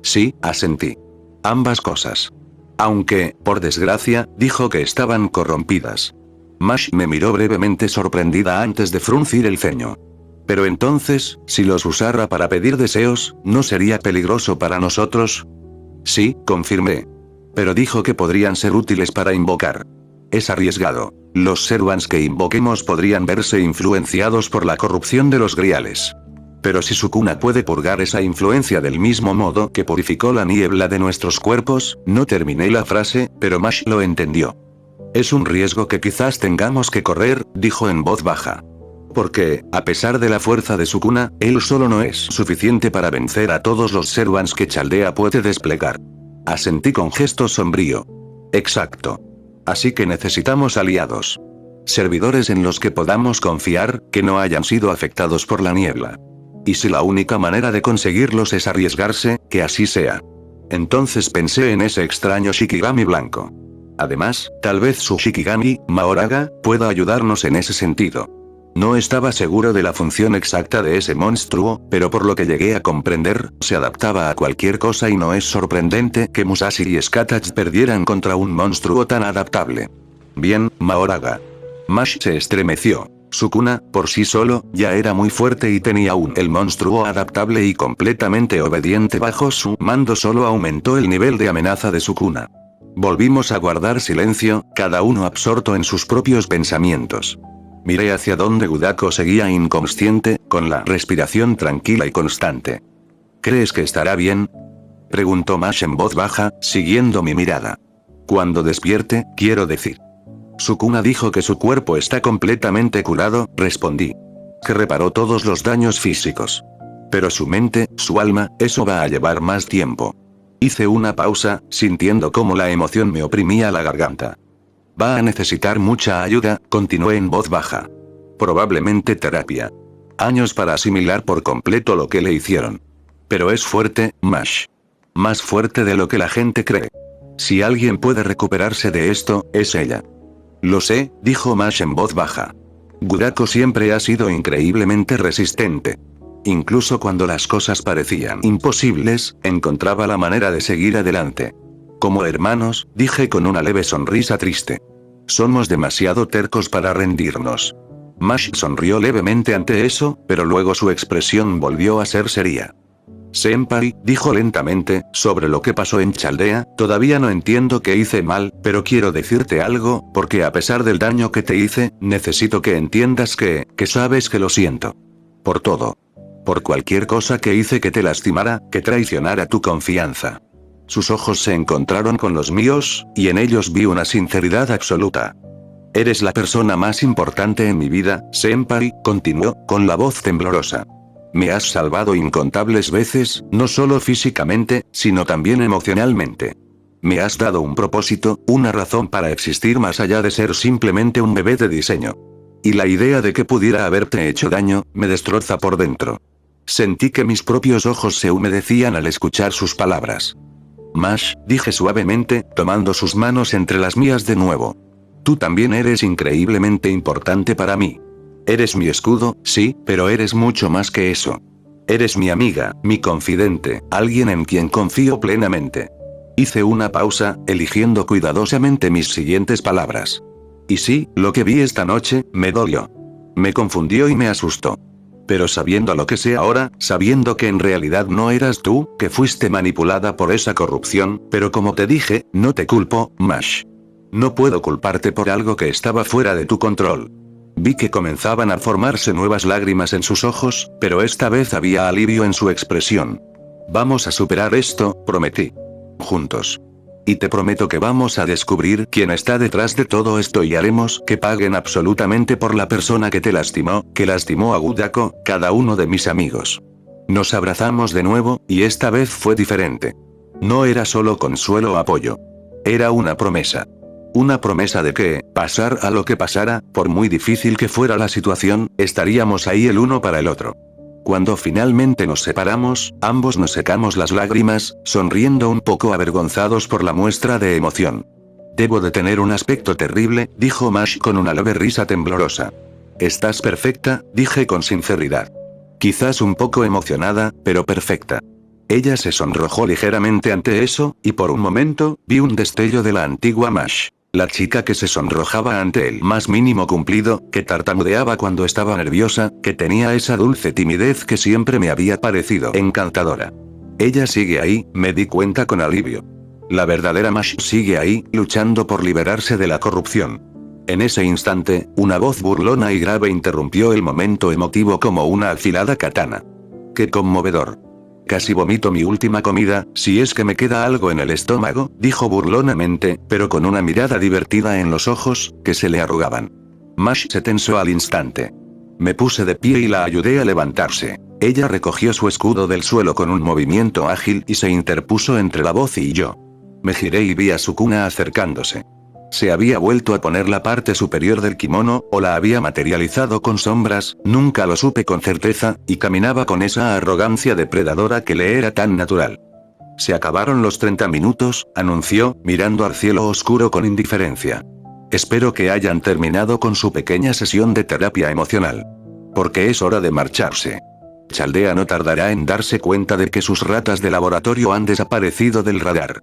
«Sí», asentí. «Ambas cosas. Aunque, por desgracia, dijo que estaban corrompidas». Mash me miró brevemente sorprendida antes de fruncir el ceño. «Pero entonces, si los usara para pedir deseos, ¿no sería peligroso para nosotros?». «Sí», confirmé. «Pero dijo que podrían ser útiles para invocar». «Es arriesgado. Los servants que invoquemos podrían verse influenciados por la corrupción de los griales. Pero si Sukuna puede purgar esa influencia del mismo modo que purificó la niebla de nuestros cuerpos», no terminé la frase, pero Mash lo entendió. Es un riesgo que quizás tengamos que correr, dijo en voz baja. Porque, a pesar de la fuerza de Sukuna, él solo no es suficiente para vencer a todos los Servants que Chaldea puede desplegar. Asentí con gesto sombrío. Exacto. Así que necesitamos aliados. Servidores en los que podamos confiar, que no hayan sido afectados por la niebla. Y si la única manera de conseguirlos es arriesgarse, que así sea. Entonces pensé en ese extraño Shikigami blanco. Además, tal vez su Shikigami, Mahoraga, pueda ayudarnos en ese sentido. No estaba seguro de la función exacta de ese monstruo, pero por lo que llegué a comprender, se adaptaba a cualquier cosa y no es sorprendente que Musashi y Skatach perdieran contra un monstruo tan adaptable. Bien, Mahoraga. Mash se estremeció. Sukuna, por sí solo, ya era muy fuerte y tenía el monstruo adaptable y completamente obediente bajo su mando solo aumentó el nivel de amenaza de Sukuna. Volvimos a guardar silencio, cada uno absorto en sus propios pensamientos. Miré hacia donde Gudako seguía inconsciente, con la respiración tranquila y constante. ¿Crees que estará bien?, preguntó Mash en voz baja, siguiendo mi mirada. Cuando despierte, quiero decir. Sukuna dijo que su cuerpo está completamente curado, respondí. Que reparó todos los daños físicos. Pero su mente, su alma, eso va a llevar más tiempo. Hice una pausa, sintiendo cómo la emoción me oprimía la garganta. Va a necesitar mucha ayuda, continué en voz baja. Probablemente terapia. Años para asimilar por completo lo que le hicieron. Pero es fuerte, Mash. Más fuerte de lo que la gente cree. Si alguien puede recuperarse de esto, es ella. Lo sé, dijo Mash en voz baja. Gudako siempre ha sido increíblemente resistente. Incluso cuando las cosas parecían imposibles, encontraba la manera de seguir adelante. Como hermanos, dije con una leve sonrisa triste. Somos demasiado tercos para rendirnos. Mash sonrió levemente ante eso, pero luego su expresión volvió a ser seria. Senpai, dijo lentamente, sobre lo que pasó en Chaldea, todavía no entiendo qué hice mal, pero quiero decirte algo, porque a pesar del daño que te hice, necesito que entiendas que sabes que lo siento. Por todo. Por cualquier cosa que hice que te lastimara, que traicionara tu confianza. Sus ojos se encontraron con los míos, y en ellos vi una sinceridad absoluta. Eres la persona más importante en mi vida, Senpai, continuó, con la voz temblorosa. Me has salvado incontables veces, no solo físicamente, sino también emocionalmente. Me has dado un propósito, una razón para existir más allá de ser simplemente un bebé de diseño. Y la idea de que pudiera haberte hecho daño, me destroza por dentro. Sentí que mis propios ojos se humedecían al escuchar sus palabras. Mash, dije suavemente, tomando sus manos entre las mías de nuevo. Tú también eres increíblemente importante para mí. Eres mi escudo, sí, pero eres mucho más que eso. Eres mi amiga, mi confidente, alguien en quien confío plenamente. Hice una pausa, eligiendo cuidadosamente mis siguientes palabras. Y sí, lo que vi esta noche, me dolió. Me confundió y me asustó. Pero sabiendo lo que sé ahora, sabiendo que en realidad no eras tú, que fuiste manipulada por esa corrupción, pero como te dije, no te culpo, Mash. No puedo culparte por algo que estaba fuera de tu control. Vi que comenzaban a formarse nuevas lágrimas en sus ojos, pero esta vez había alivio en su expresión. Vamos a superar esto, prometí. Juntos. Y te prometo que vamos a descubrir quién está detrás de todo esto y haremos que paguen absolutamente por la persona que te lastimó, que lastimó a Gudako, cada uno de mis amigos. Nos abrazamos de nuevo, y esta vez fue diferente. No era solo consuelo o apoyo. Era una promesa. Una promesa de que, pasar a lo que pasara, por muy difícil que fuera la situación, estaríamos ahí el uno para el otro. Cuando finalmente nos separamos, ambos nos secamos las lágrimas, sonriendo un poco avergonzados por la muestra de emoción. Debo de tener un aspecto terrible, dijo Mash con una leve risa temblorosa. Estás perfecta, dije con sinceridad. Quizás un poco emocionada, pero perfecta. Ella se sonrojó ligeramente ante eso, y por un momento, vi un destello de la antigua Mash. La chica que se sonrojaba ante el más mínimo cumplido, que tartamudeaba cuando estaba nerviosa, que tenía esa dulce timidez que siempre me había parecido encantadora. Ella sigue ahí, me di cuenta con alivio. La verdadera Mash sigue ahí, luchando por liberarse de la corrupción. En ese instante, una voz burlona y grave interrumpió el momento emotivo como una afilada katana. ¡Qué conmovedor! Casi vomito mi última comida, si es que me queda algo en el estómago, dijo burlonamente, pero con una mirada divertida en los ojos, que se le arrugaban. Mash se tensó al instante. Me puse de pie y la ayudé a levantarse. Ella recogió su escudo del suelo con un movimiento ágil y se interpuso entre la voz y yo. Me giré y vi a Sukuna acercándose. ¿Se había vuelto a poner la parte superior del kimono, o la había materializado con sombras? Nunca lo supe con certeza, y caminaba con esa arrogancia depredadora que le era tan natural. Se acabaron los 30 minutos, anunció, mirando al cielo oscuro con indiferencia. Espero que hayan terminado con su pequeña sesión de terapia emocional. Porque es hora de marcharse. Chaldea no tardará en darse cuenta de que sus ratas de laboratorio han desaparecido del radar.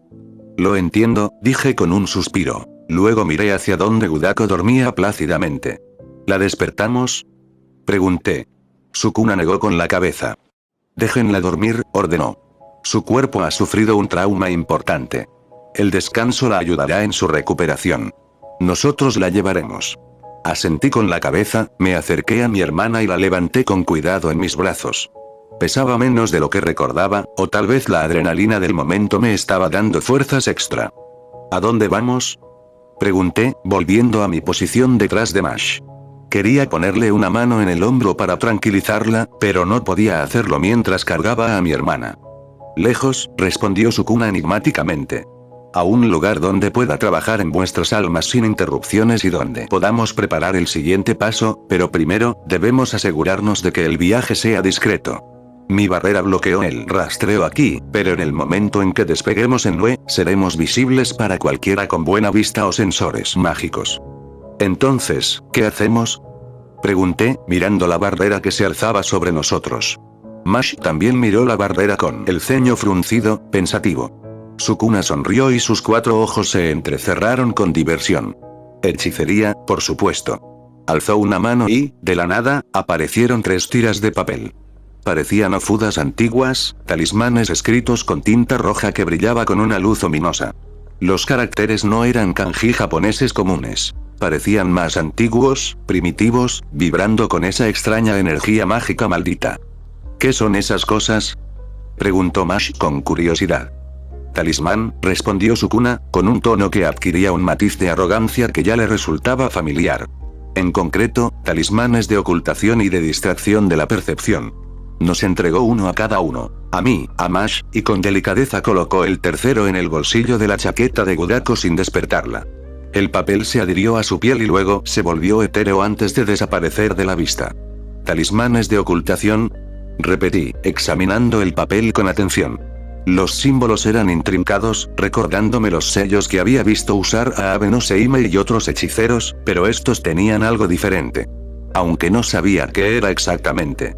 Lo entiendo, dije con un suspiro. Luego miré hacia donde Gudako dormía plácidamente. ¿La despertamos?, pregunté. Sukuna negó con la cabeza. Déjenla dormir, ordenó. Su cuerpo ha sufrido un trauma importante. El descanso la ayudará en su recuperación. Nosotros la llevaremos. Asentí con la cabeza, me acerqué a mi hermana y la levanté con cuidado en mis brazos. Pesaba menos de lo que recordaba, o tal vez la adrenalina del momento me estaba dando fuerzas extra. ¿A dónde vamos?, pregunté, volviendo a mi posición detrás de Mash. Quería ponerle una mano en el hombro para tranquilizarla, pero no podía hacerlo mientras cargaba a mi hermana. Lejos, respondió Sukuna enigmáticamente. A un lugar donde pueda trabajar en vuestras almas sin interrupciones y donde podamos preparar el siguiente paso, pero primero, debemos asegurarnos de que el viaje sea discreto. Mi barrera bloqueó el rastreo aquí, pero en el momento en que despeguemos en Lue, seremos visibles para cualquiera con buena vista o sensores mágicos. Entonces, ¿qué hacemos?, pregunté, mirando la barrera que se alzaba sobre nosotros. Mash también miró la barrera con el ceño fruncido, pensativo. Sukuna sonrió y sus 4 ojos se entrecerraron con diversión. Hechicería, por supuesto. Alzó una mano y, de la nada, aparecieron 3 tiras de papel. Parecían ofudas antiguas, talismanes escritos con tinta roja que brillaba con una luz ominosa. Los caracteres no eran kanji japoneses comunes. Parecían más antiguos, primitivos, vibrando con esa extraña energía mágica maldita. ¿Qué son esas cosas?, preguntó Mash con curiosidad. Talismán, respondió Sukuna, con un tono que adquiría un matiz de arrogancia que ya le resultaba familiar. En concreto, talismanes de ocultación y de distracción de la percepción. Nos entregó uno a cada uno, a mí, a Mash, y con delicadeza colocó el tercero en el bolsillo de la chaqueta de Gudako sin despertarla. El papel se adhirió a su piel y luego se volvió etéreo antes de desaparecer de la vista. ¿Talismanes de ocultación?, repetí, examinando el papel con atención. Los símbolos eran intrincados, recordándome los sellos que había visto usar a Abe no Seime y otros hechiceros, pero estos tenían algo diferente. Aunque no sabía qué era exactamente.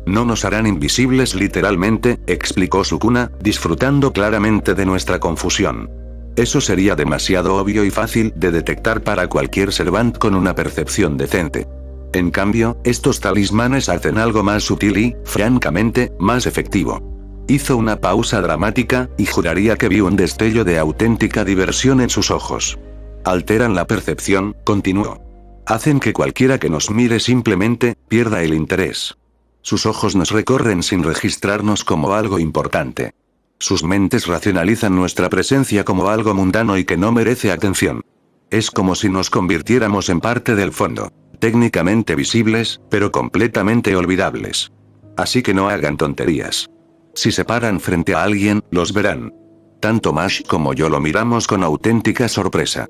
No nos harán invisibles literalmente, explicó Sukuna, disfrutando claramente de nuestra confusión. Eso sería demasiado obvio y fácil de detectar para cualquier servant con una percepción decente. En cambio, estos talismanes hacen algo más sutil y, francamente, más efectivo. Hizo una pausa dramática, y juraría que vi un destello de auténtica diversión en sus ojos. Alteran la percepción, continuó. Hacen que cualquiera que nos mire simplemente, pierda el interés. Sus ojos nos recorren sin registrarnos como algo importante. Sus mentes racionalizan nuestra presencia como algo mundano y que no merece atención. Es como si nos convirtiéramos en parte del fondo. Técnicamente visibles, pero completamente olvidables. Así que no hagan tonterías. Si se paran frente a alguien, los verán. Tanto Mash como yo lo miramos con auténtica sorpresa.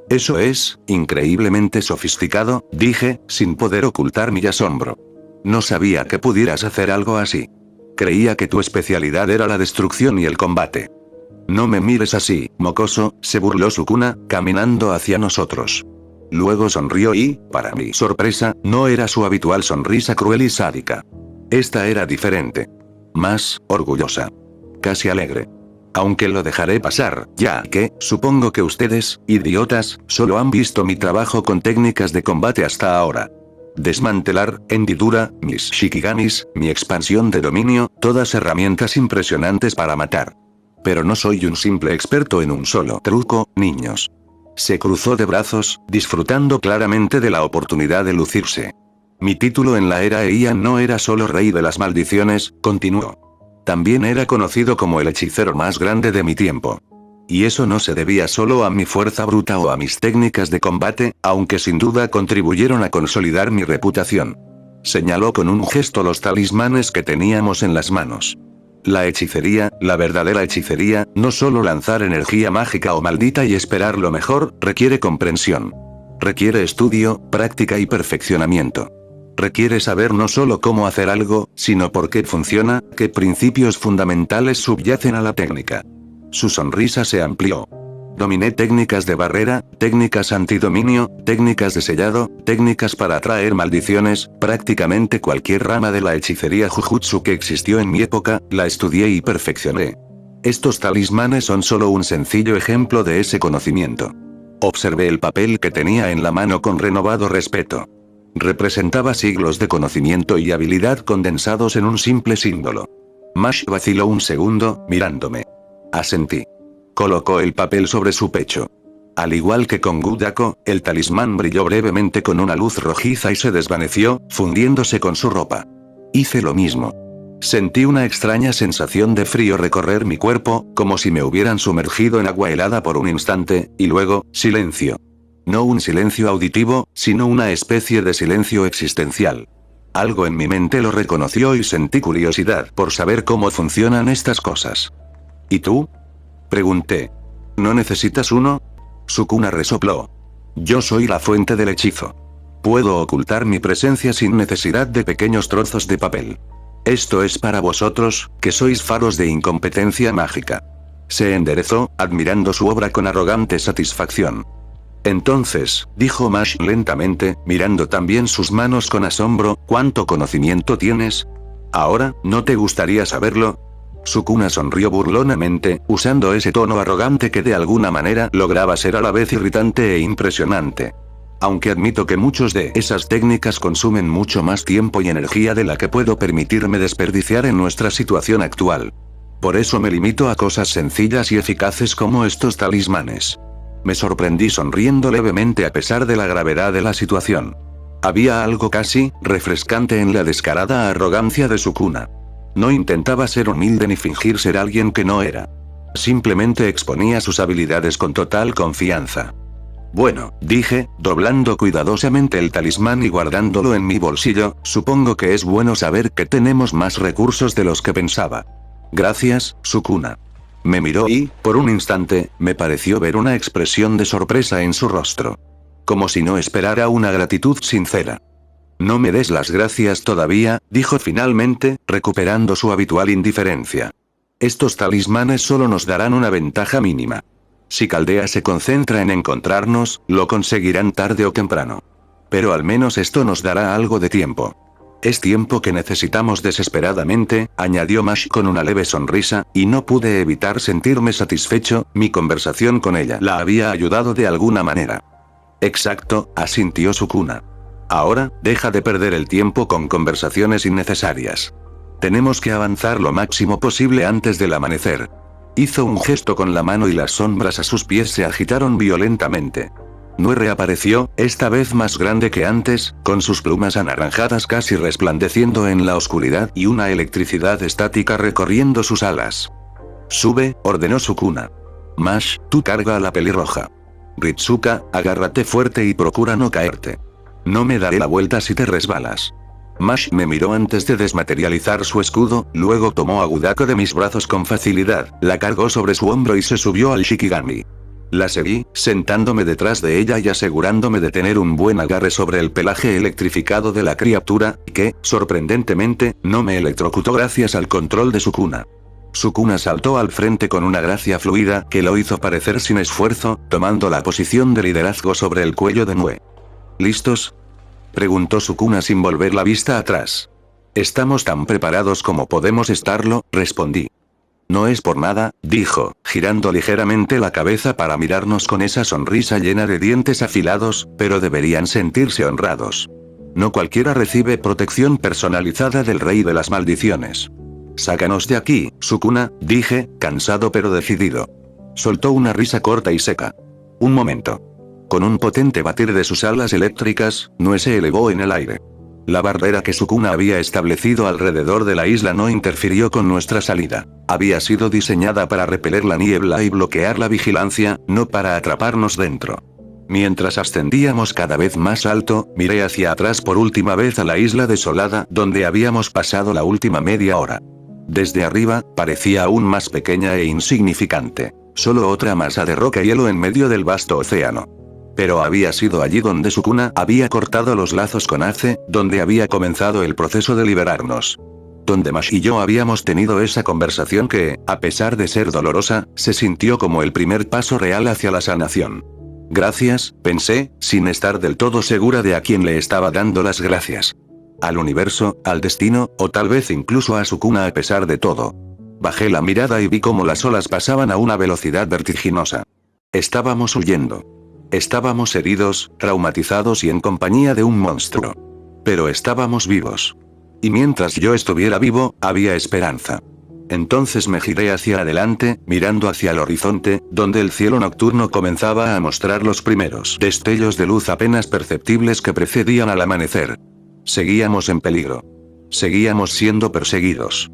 Eso es, increíblemente sofisticado, dije, sin poder ocultar mi asombro. No sabía que pudieras hacer algo así. Creía que tu especialidad era la destrucción y el combate. No me mires así, mocoso, se burló Sukuna, caminando hacia nosotros. Luego sonrió y, para mi sorpresa, no era su habitual sonrisa cruel y sádica. Esta era diferente. Más orgullosa. Casi alegre. Aunque lo dejaré pasar, ya que, supongo que ustedes, idiotas, solo han visto mi trabajo con técnicas de combate hasta ahora. Desmantelar, hendidura, mis shikigamis, mi expansión de dominio, todas herramientas impresionantes para matar. Pero no soy un simple experto en un solo truco, niños. Se cruzó de brazos, disfrutando claramente de la oportunidad de lucirse. Mi título en la era Eia no era solo rey de las maldiciones, continuó. También era conocido como el hechicero más grande de mi tiempo. Y eso no se debía solo a mi fuerza bruta o a mis técnicas de combate, aunque sin duda contribuyeron a consolidar mi reputación. Señaló con un gesto los talismanes que teníamos en las manos. La hechicería, la verdadera hechicería, no solo lanzar energía mágica o maldita y esperar lo mejor, requiere comprensión. Requiere estudio, práctica y perfeccionamiento. Requiere saber no solo cómo hacer algo, sino por qué funciona, qué principios fundamentales subyacen a la técnica. Su sonrisa se amplió. Dominé técnicas de barrera, técnicas antidominio, técnicas de sellado, técnicas para atraer maldiciones, prácticamente cualquier rama de la hechicería Jujutsu que existió en mi época, la estudié y perfeccioné. Estos talismanes son solo un sencillo ejemplo de ese conocimiento. Observé el papel que tenía en la mano con renovado respeto. Representaba siglos de conocimiento y habilidad condensados en un simple símbolo. Mash vaciló un segundo, mirándome. Asentí. Colocó el papel sobre su pecho. Al igual que con Gudako, el talismán brilló brevemente con una luz rojiza y se desvaneció, fundiéndose con su ropa. Hice lo mismo. Sentí una extraña sensación de frío recorrer mi cuerpo, como si me hubieran sumergido en agua helada por un instante, y luego, silencio. No un silencio auditivo, sino una especie de silencio existencial. Algo en mi mente lo reconoció y sentí curiosidad por saber cómo funcionan estas cosas. ¿Y tú? Pregunté. ¿No necesitas uno? Sukuna resopló. Yo soy la fuente del hechizo. Puedo ocultar mi presencia sin necesidad de pequeños trozos de papel. Esto es para vosotros, que sois faros de incompetencia mágica. Se enderezó, admirando su obra con arrogante satisfacción. Entonces, dijo Mash lentamente, mirando también sus manos con asombro, ¿cuánto conocimiento tienes? ¿Ahora, no te gustaría saberlo? Sukuna sonrió burlonamente, usando ese tono arrogante que de alguna manera lograba ser a la vez irritante e impresionante. Aunque admito que muchos de esas técnicas consumen mucho más tiempo y energía de la que puedo permitirme desperdiciar en nuestra situación actual. Por eso me limito a cosas sencillas y eficaces como estos talismanes. Me sorprendí sonriendo levemente a pesar de la gravedad de la situación. Había algo casi refrescante en la descarada arrogancia de Sukuna. No intentaba ser humilde ni fingir ser alguien que no era. Simplemente exponía sus habilidades con total confianza. Bueno, dije, doblando cuidadosamente el talismán y guardándolo en mi bolsillo, supongo que es bueno saber que tenemos más recursos de los que pensaba. Gracias, Sukuna. Me miró y, por un instante, me pareció ver una expresión de sorpresa en su rostro. Como si no esperara una gratitud sincera. No me des las gracias todavía, dijo finalmente, recuperando su habitual indiferencia. Estos talismanes solo nos darán una ventaja mínima. Si Caldea se concentra en encontrarnos, lo conseguirán tarde o temprano. Pero al menos esto nos dará algo de tiempo. Es tiempo que necesitamos desesperadamente, añadió Mash con una leve sonrisa, y no pude evitar sentirme satisfecho, mi conversación con ella la había ayudado de alguna manera. Exacto, asintió Sukuna. Ahora, deja de perder el tiempo con conversaciones innecesarias. Tenemos que avanzar lo máximo posible antes del amanecer. Hizo un gesto con la mano y las sombras a sus pies se agitaron violentamente. Nue reapareció, esta vez más grande que antes, con sus plumas anaranjadas casi resplandeciendo en la oscuridad y una electricidad estática recorriendo sus alas. Sube, ordenó Sukuna. Mash, tú carga a la pelirroja. Ritsuka, agárrate fuerte y procura no caerte. No me daré la vuelta si te resbalas. Mash me miró antes de desmaterializar su escudo, luego tomó a Gudako de mis brazos con facilidad, la cargó sobre su hombro y se subió al Shikigami. La seguí, sentándome detrás de ella y asegurándome de tener un buen agarre sobre el pelaje electrificado de la criatura, que, sorprendentemente, no me electrocutó gracias al control de Sukuna. Sukuna saltó al frente con una gracia fluida que lo hizo parecer sin esfuerzo, tomando la posición de liderazgo sobre el cuello de Nue. ¿Listos?, preguntó Sukuna sin volver la vista atrás. Estamos tan preparados como podemos estarlo, respondí. No es por nada, dijo, girando ligeramente la cabeza para mirarnos con esa sonrisa llena de dientes afilados, pero deberían sentirse honrados. No cualquiera recibe protección personalizada del rey de las maldiciones. Sácanos de aquí, Sukuna, dije, cansado pero decidido. Soltó una risa corta y seca. Un momento. Con un potente batir de sus alas eléctricas, Nue se elevó en el aire. La barrera que Sukuna había establecido alrededor de la isla no interfirió con nuestra salida. Había sido diseñada para repeler la niebla y bloquear la vigilancia, no para atraparnos dentro. Mientras ascendíamos cada vez más alto, miré hacia atrás por última vez a la isla desolada, donde habíamos pasado la última media hora. Desde arriba, parecía aún más pequeña e insignificante. Solo otra masa de roca y hielo en medio del vasto océano. Pero había sido allí donde Sukuna había cortado los lazos con Ace, donde había comenzado el proceso de liberarnos. Donde Mash y yo habíamos tenido esa conversación que, a pesar de ser dolorosa, se sintió como el primer paso real hacia la sanación. Gracias, pensé, sin estar del todo segura de a quién le estaba dando las gracias. Al universo, al destino, o tal vez incluso a Sukuna a pesar de todo. Bajé la mirada y vi cómo las olas pasaban a una velocidad vertiginosa. Estábamos huyendo. Estábamos heridos, traumatizados y en compañía de un monstruo. Pero estábamos vivos. Y mientras yo estuviera vivo, había esperanza. Entonces me giré hacia adelante, mirando hacia el horizonte, donde el cielo nocturno comenzaba a mostrar los primeros destellos de luz apenas perceptibles que precedían al amanecer. Seguíamos en peligro. Seguíamos siendo perseguidos.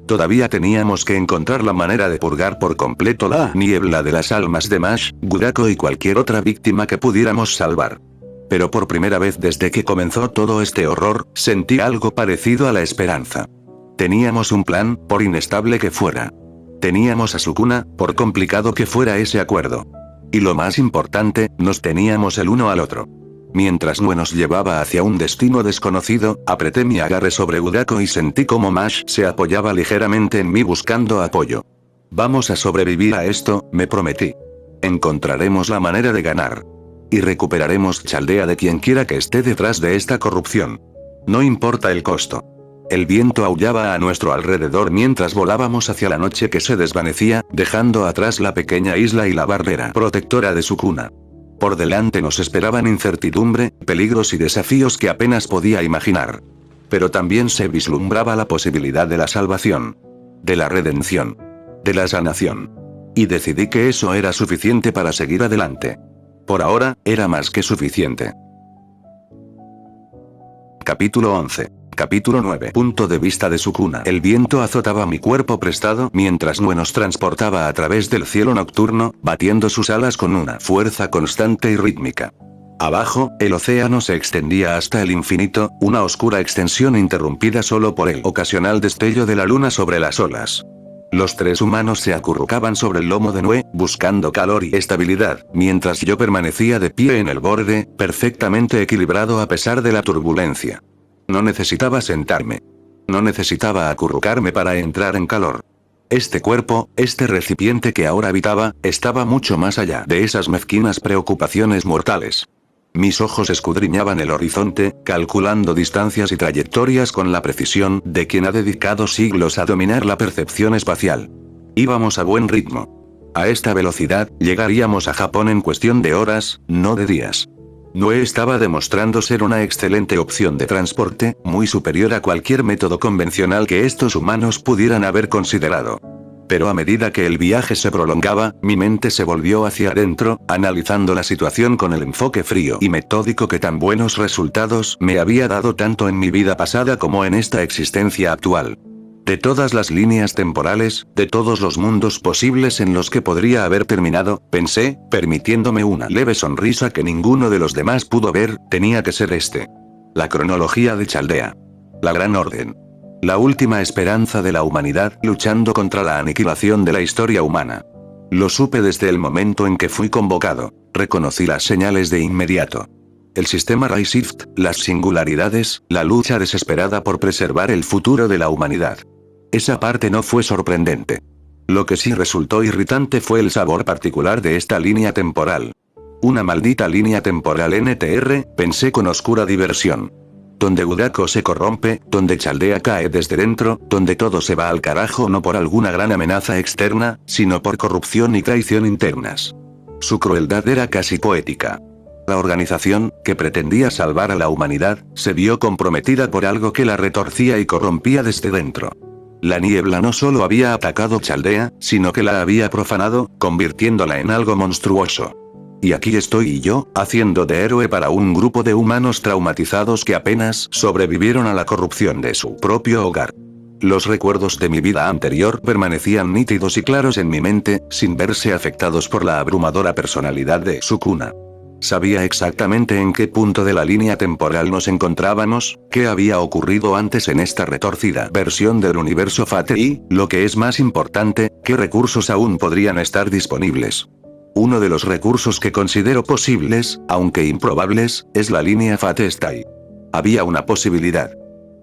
Todavía teníamos que encontrar la manera de purgar por completo la niebla de las almas de Mash, Gudako y cualquier otra víctima que pudiéramos salvar. Pero por primera vez desde que comenzó todo este horror, sentí algo parecido a la esperanza. Teníamos un plan, por inestable que fuera. Teníamos a Sukuna, por complicado que fuera ese acuerdo. Y lo más importante, nos teníamos el uno al otro. Mientras Nue nos llevaba hacia un destino desconocido, apreté mi agarre sobre Gudako y sentí como Mash se apoyaba ligeramente en mí buscando apoyo. Vamos a sobrevivir a esto, me prometí. Encontraremos la manera de ganar. Y recuperaremos Chaldea de quien quiera que esté detrás de esta corrupción. No importa el costo. El viento aullaba a nuestro alrededor mientras volábamos hacia la noche que se desvanecía, dejando atrás la pequeña isla y la barrera protectora de Sukuna. Por delante nos esperaban incertidumbre, peligros y desafíos que apenas podía imaginar. Pero también se vislumbraba la posibilidad de la salvación. De la redención. De la sanación. Y decidí que eso era suficiente para seguir adelante. Por ahora, era más que suficiente. Capítulo 11. Capítulo 9. Punto de vista de Sukuna. El viento azotaba mi cuerpo prestado mientras Nue nos transportaba a través del cielo nocturno, batiendo sus alas con una fuerza constante y rítmica. Abajo, el océano se extendía hasta el infinito, una oscura extensión interrumpida solo por el ocasional destello de la luna sobre las olas. Los tres humanos se acurrucaban sobre el lomo de Nue, buscando calor y estabilidad, mientras yo permanecía de pie en el borde, perfectamente equilibrado a pesar de la turbulencia. No necesitaba sentarme. No necesitaba acurrucarme para entrar en calor. Este cuerpo, este recipiente que ahora habitaba, estaba mucho más allá de esas mezquinas preocupaciones mortales. Mis ojos escudriñaban el horizonte, calculando distancias y trayectorias con la precisión de quien ha dedicado siglos a dominar la percepción espacial. Íbamos a buen ritmo. A esta velocidad, llegaríamos a Japón en cuestión de horas, no de días. Nue estaba demostrando ser una excelente opción de transporte, muy superior a cualquier método convencional que estos humanos pudieran haber considerado. Pero a medida que el viaje se prolongaba, mi mente se volvió hacia adentro, analizando la situación con el enfoque frío y metódico que tan buenos resultados me había dado tanto en mi vida pasada como en esta existencia actual. De todas las líneas temporales, de todos los mundos posibles en los que podría haber terminado, pensé, permitiéndome una leve sonrisa que ninguno de los demás pudo ver, tenía que ser este. La cronología de Chaldea. La Gran Orden. La última esperanza de la humanidad luchando contra la aniquilación de la historia humana. Lo supe desde el momento en que fui convocado. Reconocí las señales de inmediato. El sistema Ray-Shift, las singularidades, la lucha desesperada por preservar el futuro de la humanidad. Esa parte no fue sorprendente. Lo que sí resultó irritante fue el sabor particular de esta línea temporal. Una maldita línea temporal NTR, pensé con oscura diversión. Donde Gudako se corrompe, donde Chaldea cae desde dentro, donde todo se va al carajo no por alguna gran amenaza externa, sino por corrupción y traición internas. Su crueldad era casi poética. La organización, que pretendía salvar a la humanidad, se vio comprometida por algo que la retorcía y corrompía desde dentro. La niebla no solo había atacado Chaldea, sino que la había profanado, convirtiéndola en algo monstruoso. Y aquí estoy yo, haciendo de héroe para un grupo de humanos traumatizados que apenas sobrevivieron a la corrupción de su propio hogar. Los recuerdos de mi vida anterior permanecían nítidos y claros en mi mente, sin verse afectados por la abrumadora personalidad de Sukuna. Sabía exactamente en qué punto de la línea temporal nos encontrábamos, qué había ocurrido antes en esta retorcida versión del universo Fate y, lo que es más importante, qué recursos aún podrían estar disponibles. Uno de los recursos que considero posibles, aunque improbables, es la línea Fate Stay. Había una posibilidad.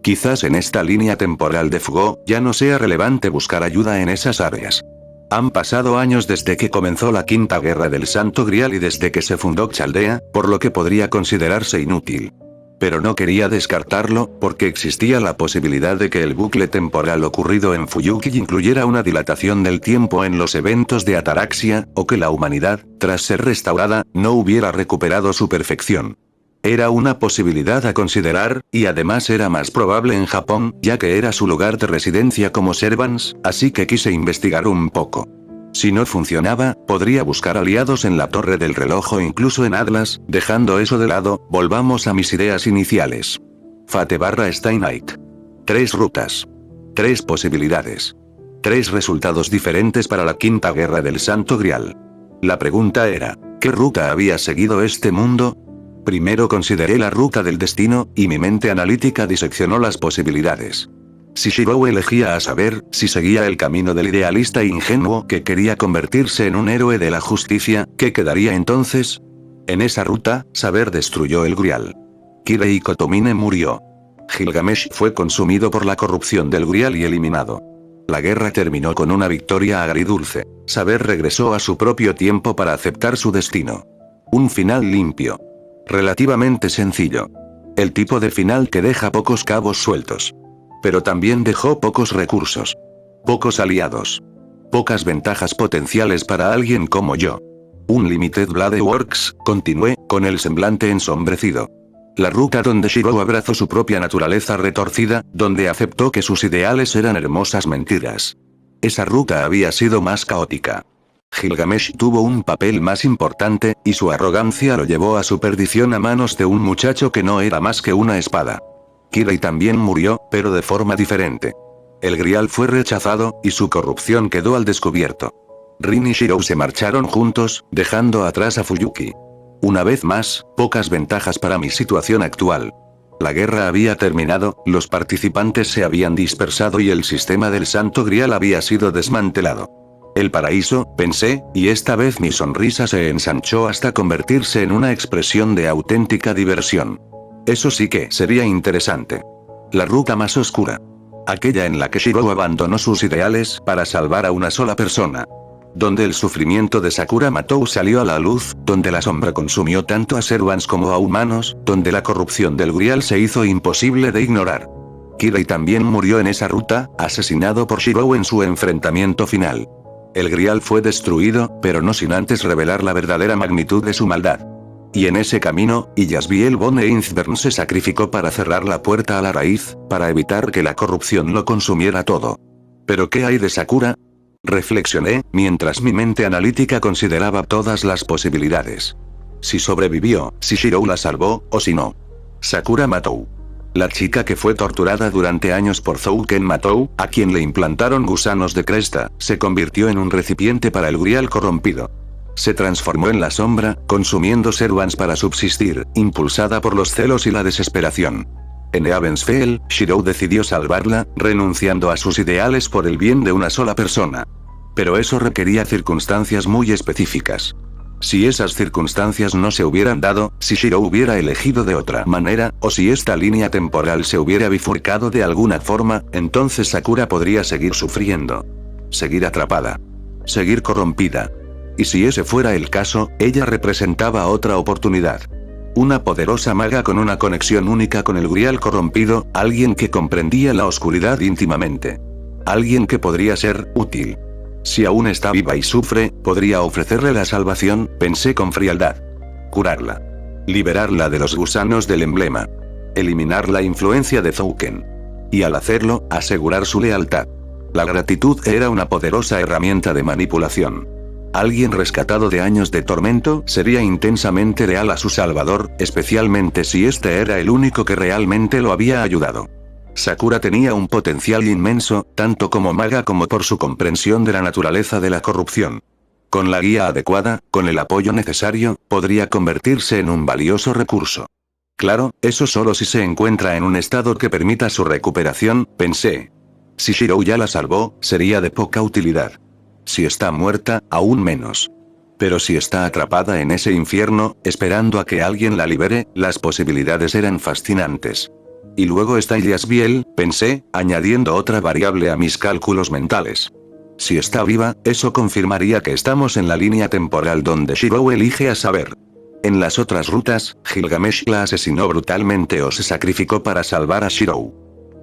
Quizás en esta línea temporal de Fugo, ya no sea relevante buscar ayuda en esas áreas. Han pasado años desde que comenzó la Quinta Guerra del Santo Grial y desde que se fundó Chaldea, por lo que podría considerarse inútil. Pero no quería descartarlo, porque existía la posibilidad de que el bucle temporal ocurrido en Fuyuki incluyera una dilatación del tiempo en los eventos de Ataraxia, o que la humanidad, tras ser restaurada, no hubiera recuperado su perfección. Era una posibilidad a considerar, y además era más probable en Japón, ya que era su lugar de residencia como Servants, así que quise investigar un poco. Si no funcionaba, podría buscar aliados en la Torre del Reloj o incluso en Atlas. Dejando eso de lado, volvamos a mis ideas iniciales. Fate/Stay Night. 3 rutas. 3 posibilidades. 3 resultados diferentes para la Quinta Guerra del Santo Grial. La pregunta era, ¿qué ruta había seguido este mundo? Primero consideré la ruta del destino, y mi mente analítica diseccionó las posibilidades. Si Shirou elegía a saber, si seguía el camino del idealista ingenuo que quería convertirse en un héroe de la justicia, ¿qué quedaría entonces? En esa ruta, Saber destruyó el Grial. Kirei Kotomine murió. Gilgamesh fue consumido por la corrupción del Grial y eliminado. La guerra terminó con una victoria agridulce. Saber regresó a su propio tiempo para aceptar su destino. Un final limpio. Relativamente sencillo. El tipo de final que deja pocos cabos sueltos. Pero también dejó pocos recursos. Pocos aliados. Pocas ventajas potenciales para alguien como yo. Un Limited Blade Works, continué, con el semblante ensombrecido. La ruta donde Shirou abrazó su propia naturaleza retorcida, donde aceptó que sus ideales eran hermosas mentiras. Esa ruta había sido más caótica. Gilgamesh tuvo un papel más importante, y su arrogancia lo llevó a su perdición a manos de un muchacho que no era más que una espada. Kirei también murió, pero de forma diferente. El Grial fue rechazado, y su corrupción quedó al descubierto. Rin y Shirou se marcharon juntos, dejando atrás a Fuyuki. Una vez más, pocas ventajas para mi situación actual. La guerra había terminado, los participantes se habían dispersado y el sistema del Santo Grial había sido desmantelado. El paraíso, pensé, y esta vez mi sonrisa se ensanchó hasta convertirse en una expresión de auténtica diversión. Eso sí que sería interesante. La ruta más oscura. Aquella en la que Shirou abandonó sus ideales para salvar a una sola persona. Donde el sufrimiento de Sakura Matou salió a la luz, donde la sombra consumió tanto a Servants como a humanos, donde la corrupción del Grial se hizo imposible de ignorar. Kirei también murió en esa ruta, asesinado por Shirou en su enfrentamiento final. El Grial fue destruido, pero no sin antes revelar la verdadera magnitud de su maldad. Y en ese camino, Yasbiel von Einsberg se sacrificó para cerrar la puerta a la raíz, para evitar que la corrupción lo consumiera todo. ¿Pero qué hay de Sakura? Reflexioné, mientras mi mente analítica consideraba todas las posibilidades. Si sobrevivió, si Shirou la salvó, o si no. Sakura Matou. La chica que fue torturada durante años por Zouken Matou, a quien le implantaron gusanos de cresta, se convirtió en un recipiente para el Grial corrompido. Se transformó en la sombra, consumiendo Servants para subsistir, impulsada por los celos y la desesperación. En Eavensfell, Shirou decidió salvarla, renunciando a sus ideales por el bien de una sola persona. Pero eso requería circunstancias muy específicas. Si esas circunstancias no se hubieran dado, si Shirou hubiera elegido de otra manera, o si esta línea temporal se hubiera bifurcado de alguna forma, entonces Sakura podría seguir sufriendo. Seguir atrapada. Seguir corrompida. Y si ese fuera el caso, ella representaba otra oportunidad. Una poderosa maga con una conexión única con el Grial corrompido, alguien que comprendía la oscuridad íntimamente. Alguien que podría ser útil. Si aún está viva y sufre, podría ofrecerle la salvación, pensé con frialdad. Curarla. Liberarla de los gusanos del emblema. Eliminar la influencia de Zouken. Y al hacerlo, asegurar su lealtad. La gratitud era una poderosa herramienta de manipulación. Alguien rescatado de años de tormento sería intensamente leal a su salvador, especialmente si este era el único que realmente lo había ayudado. Sakura tenía un potencial inmenso, tanto como maga como por su comprensión de la naturaleza de la corrupción. Con la guía adecuada, con el apoyo necesario, podría convertirse en un valioso recurso. Claro, eso solo si se encuentra en un estado que permita su recuperación, pensé. Si Shirou ya la salvó, sería de poca utilidad. Si está muerta, aún menos. Pero si está atrapada en ese infierno, esperando a que alguien la libere, las posibilidades eran fascinantes. Y luego está Yasbiel, pensé, añadiendo otra variable a mis cálculos mentales. Si está viva, eso confirmaría que estamos en la línea temporal donde Shirou elige a saber. En las otras rutas, Gilgamesh la asesinó brutalmente o se sacrificó para salvar a Shirou.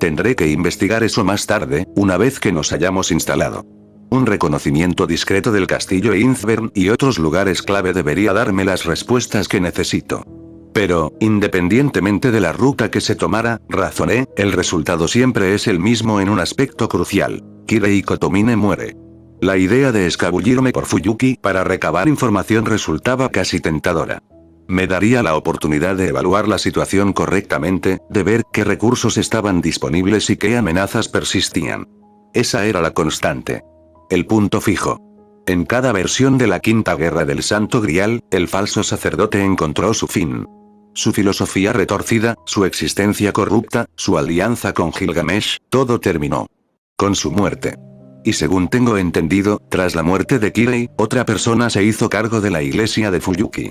Tendré que investigar eso más tarde, una vez que nos hayamos instalado. Un reconocimiento discreto del castillo Inzvern y otros lugares clave debería darme las respuestas que necesito. Pero, independientemente de la ruta que se tomara, razoné, el resultado siempre es el mismo en un aspecto crucial. Kirei Kotomine muere. La idea de escabullirme por Fuyuki para recabar información resultaba casi tentadora. Me daría la oportunidad de evaluar la situación correctamente, de ver qué recursos estaban disponibles y qué amenazas persistían. Esa era la constante. El punto fijo. En cada versión de la Quinta Guerra del Santo Grial, el falso sacerdote encontró su fin. Su filosofía retorcida, su existencia corrupta, su alianza con Gilgamesh, todo terminó con su muerte. Y según tengo entendido, tras la muerte de Kirei, otra persona se hizo cargo de la iglesia de Fuyuki.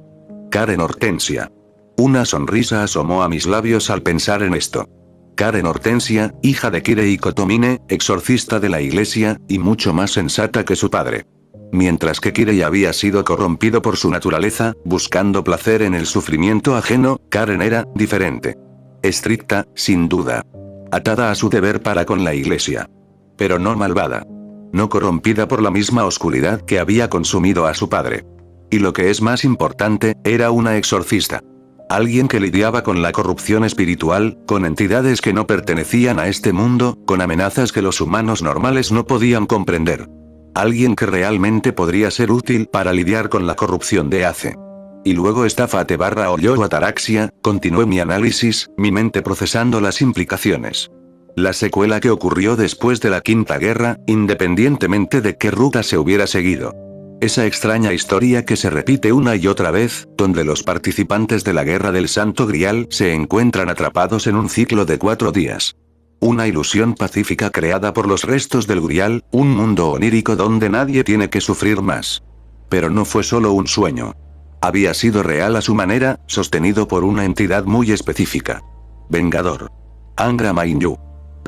Karen Hortensia. Una sonrisa asomó a mis labios al pensar en esto. Karen Hortensia, hija de Kirei Kotomine, exorcista de la iglesia, y mucho más sensata que su padre. Mientras que Kirei había sido corrompido por su naturaleza, buscando placer en el sufrimiento ajeno, Karen era diferente. Estricta, sin duda. Atada a su deber para con la iglesia. Pero no malvada. No corrompida por la misma oscuridad que había consumido a su padre. Y lo que es más importante, era una exorcista. Alguien que lidiaba con la corrupción espiritual, con entidades que no pertenecían a este mundo, con amenazas que los humanos normales no podían comprender. Alguien que realmente podría ser útil para lidiar con la corrupción de Ace. Y luego está Fate/Ollo Ataraxia, continué mi análisis, mi mente procesando las implicaciones. La secuela que ocurrió después de la Quinta Guerra, independientemente de qué ruta se hubiera seguido. Esa extraña historia que se repite una y otra vez, donde los participantes de la Guerra del Santo Grial se encuentran atrapados en un ciclo de 4 días. Una ilusión pacífica creada por los restos del Grial, un mundo onírico donde nadie tiene que sufrir más. Pero no fue solo un sueño. Había sido real a su manera, sostenido por una entidad muy específica. Vengador. Angra Mainyu.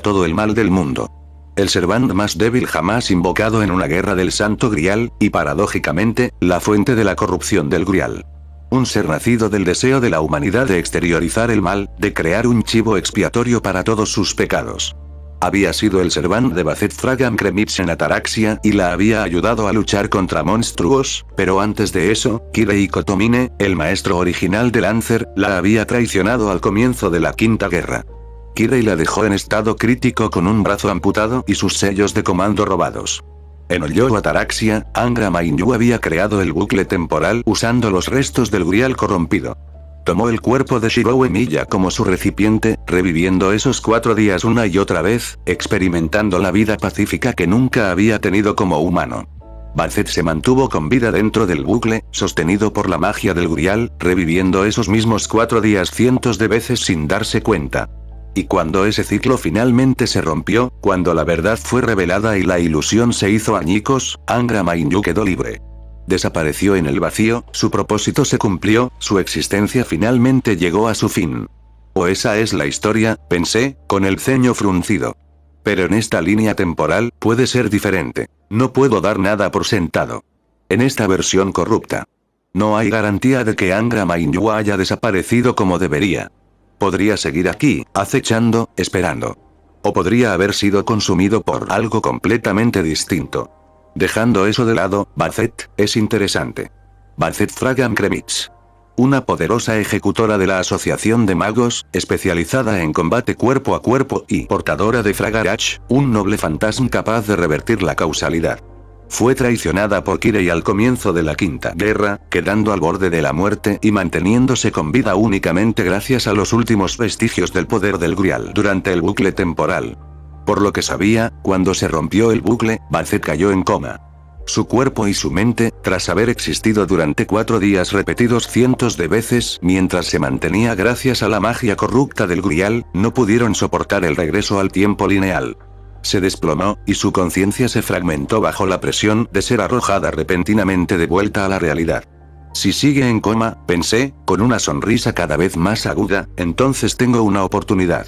Todo el mal del mundo. El Servant más débil jamás invocado en una guerra del Santo Grial, y paradójicamente, la fuente de la corrupción del Grial. Un ser nacido del deseo de la humanidad de exteriorizar el mal, de crear un chivo expiatorio para todos sus pecados. Había sido el Servant de Bastet Fragam Kremitz en Ataraxia y la había ayudado a luchar contra monstruos, pero antes de eso, Kirei Kotomine, el maestro original de Lancer, la había traicionado al comienzo de la Quinta Guerra. Kirei la dejó en estado crítico con un brazo amputado y sus sellos de comando robados. En Ollo Ataraxia, Angra Mainyu había creado el bucle temporal usando los restos del Grial corrompido. Tomó el cuerpo de Shirou Emiya como su recipiente, reviviendo esos 4 días una y otra vez, experimentando la vida pacífica que nunca había tenido como humano. Bastet se mantuvo con vida dentro del bucle, sostenido por la magia del Grial, reviviendo esos mismos 4 días cientos de veces sin darse cuenta. Y cuando ese ciclo finalmente se rompió, cuando la verdad fue revelada y la ilusión se hizo añicos, Angra Mainyu quedó libre. Desapareció en el vacío, su propósito se cumplió, su existencia finalmente llegó a su fin. O esa es la historia, pensé, con el ceño fruncido. Pero en esta línea temporal, puede ser diferente. No puedo dar nada por sentado. En esta versión corrupta. No hay garantía de que Angra Mainyu haya desaparecido como debería. Podría seguir aquí, acechando, esperando. O podría haber sido consumido por algo completamente distinto. Dejando eso de lado, Bastet, es interesante. Bastet Fragam Kremitz. Una poderosa ejecutora de la Asociación de Magos, especializada en combate cuerpo a cuerpo y portadora de Fragarach, un noble fantasma capaz de revertir la causalidad. Fue traicionada por Kirei al comienzo de la Quinta Guerra, quedando al borde de la muerte y manteniéndose con vida únicamente gracias a los últimos vestigios del poder del Grial durante el bucle temporal. Por lo que sabía, cuando se rompió el bucle, Bastet cayó en coma. Su cuerpo y su mente, tras haber existido durante 4 días repetidos cientos de veces mientras se mantenía gracias a la magia corrupta del Grial, no pudieron soportar el regreso al tiempo lineal. Se desplomó, y su conciencia se fragmentó bajo la presión de ser arrojada repentinamente de vuelta a la realidad. Si sigue en coma, pensé, con una sonrisa cada vez más aguda, entonces tengo una oportunidad.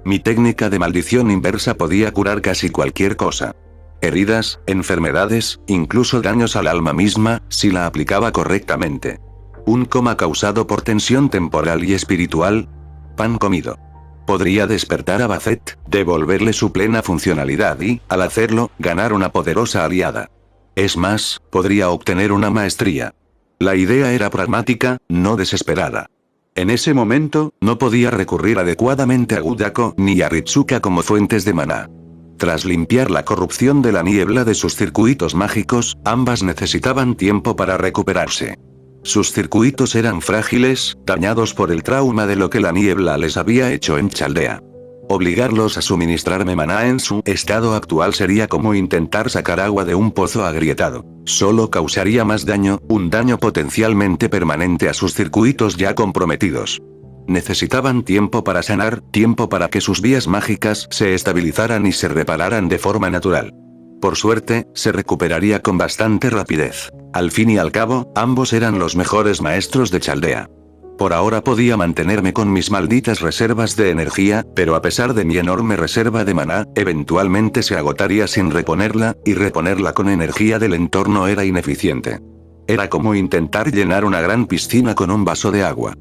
Mi técnica de maldición inversa podía curar casi cualquier cosa. Heridas, enfermedades, incluso daños al alma misma, si la aplicaba correctamente. Un coma causado por tensión temporal y espiritual. Pan comido. Podría despertar a Bastet, devolverle su plena funcionalidad y, al hacerlo, ganar una poderosa aliada. Es más, podría obtener una maestría. La idea era pragmática, no desesperada. En ese momento, no podía recurrir adecuadamente a Gudako ni a Ritsuka como fuentes de maná. Tras limpiar la corrupción de la niebla de sus circuitos mágicos, ambas necesitaban tiempo para recuperarse. Sus circuitos eran frágiles, dañados por el trauma de lo que la niebla les había hecho en Chaldea. Obligarlos a suministrarme maná en su estado actual sería como intentar sacar agua de un pozo agrietado. Solo causaría más daño, un daño potencialmente permanente a sus circuitos ya comprometidos. Necesitaban tiempo para sanar, tiempo para que sus vías mágicas se estabilizaran y se repararan de forma natural. Por suerte, se recuperaría con bastante rapidez. Al fin y al cabo, ambos eran los mejores maestros de Chaldea. Por ahora podía mantenerme con mis malditas reservas de energía, pero a pesar de mi enorme reserva de maná, eventualmente se agotaría sin reponerla, y reponerla con energía del entorno era ineficiente. Era como intentar llenar una gran piscina con un vaso de agua.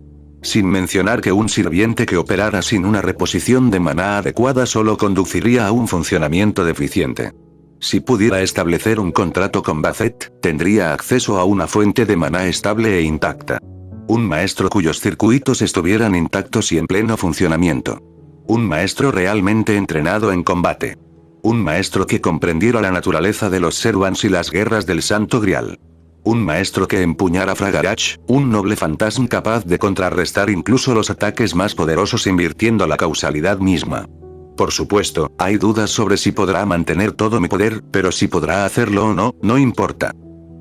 Sin mencionar que un sirviente que operara sin una reposición de maná adecuada solo conduciría a un funcionamiento deficiente. Si pudiera establecer un contrato con Bastet, tendría acceso a una fuente de maná estable e intacta. Un maestro cuyos circuitos estuvieran intactos y en pleno funcionamiento. Un maestro realmente entrenado en combate. Un maestro que comprendiera la naturaleza de los Servants y las guerras del Santo Grial. Un maestro que empuñara Fragarach, un noble fantasma capaz de contrarrestar incluso los ataques más poderosos invirtiendo la causalidad misma. Por supuesto, hay dudas sobre si podrá mantener todo mi poder, pero si podrá hacerlo o no, no importa.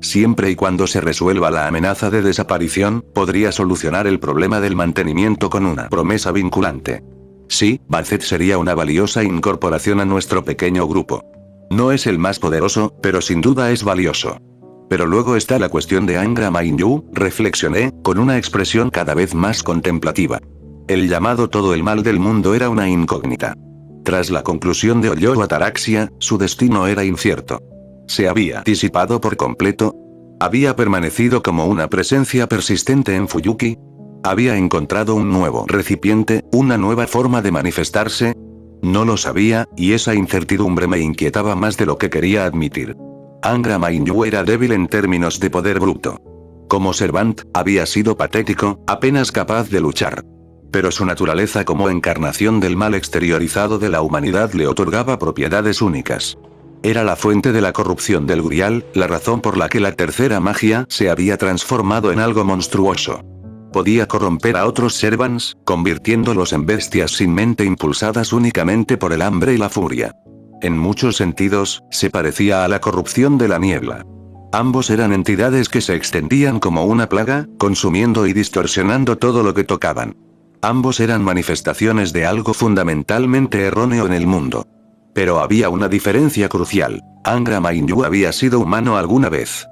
Siempre y cuando se resuelva la amenaza de desaparición, podría solucionar el problema del mantenimiento con una promesa vinculante. Sí, Bastet sería una valiosa incorporación a nuestro pequeño grupo. No es el más poderoso, pero sin duda es valioso. Pero luego está la cuestión de Angra Mainyu, reflexioné, con una expresión cada vez más contemplativa. El llamado todo el mal del mundo era una incógnita. Tras la conclusión de Hoyo Ataraxia, su destino era incierto. ¿Se había disipado por completo? ¿Había permanecido como una presencia persistente en Fuyuki? ¿Había encontrado un nuevo recipiente, una nueva forma de manifestarse? No lo sabía, y esa incertidumbre me inquietaba más de lo que quería admitir. Angra Mainyu era débil en términos de poder bruto. Como Servant, había sido patético, apenas capaz de luchar. Pero su naturaleza como encarnación del mal exteriorizado de la humanidad le otorgaba propiedades únicas. Era la fuente de la corrupción del Grial, la razón por la que la tercera magia se había transformado en algo monstruoso. Podía corromper a otros Servants, convirtiéndolos en bestias sin mente impulsadas únicamente por el hambre y la furia. En muchos sentidos, se parecía a la corrupción de la niebla. Ambos eran entidades que se extendían como una plaga, consumiendo y distorsionando todo lo que tocaban. Ambos eran manifestaciones de algo fundamentalmente erróneo en el mundo. Pero había una diferencia crucial. Angra Mainyu había sido humano alguna vez.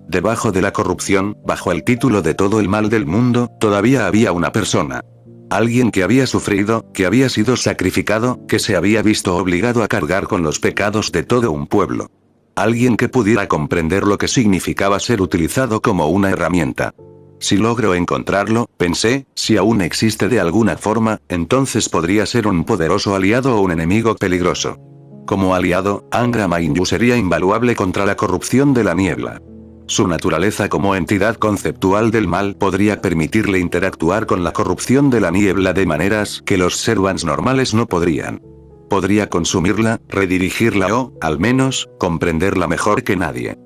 Debajo de la corrupción, bajo el título de todo el mal del mundo, todavía había una persona. Alguien que había sufrido, que había sido sacrificado, que se había visto obligado a cargar con los pecados de todo un pueblo. Alguien que pudiera comprender lo que significaba ser utilizado como una herramienta. Si logro encontrarlo, pensé, si aún existe de alguna forma, entonces podría ser un poderoso aliado o un enemigo peligroso. Como aliado, Angra Mainyu sería invaluable contra la corrupción de la niebla. Su naturaleza como entidad conceptual del mal podría permitirle interactuar con la corrupción de la niebla de maneras que los Servants normales no podrían. Podría consumirla, redirigirla o, al menos, comprenderla mejor que nadie.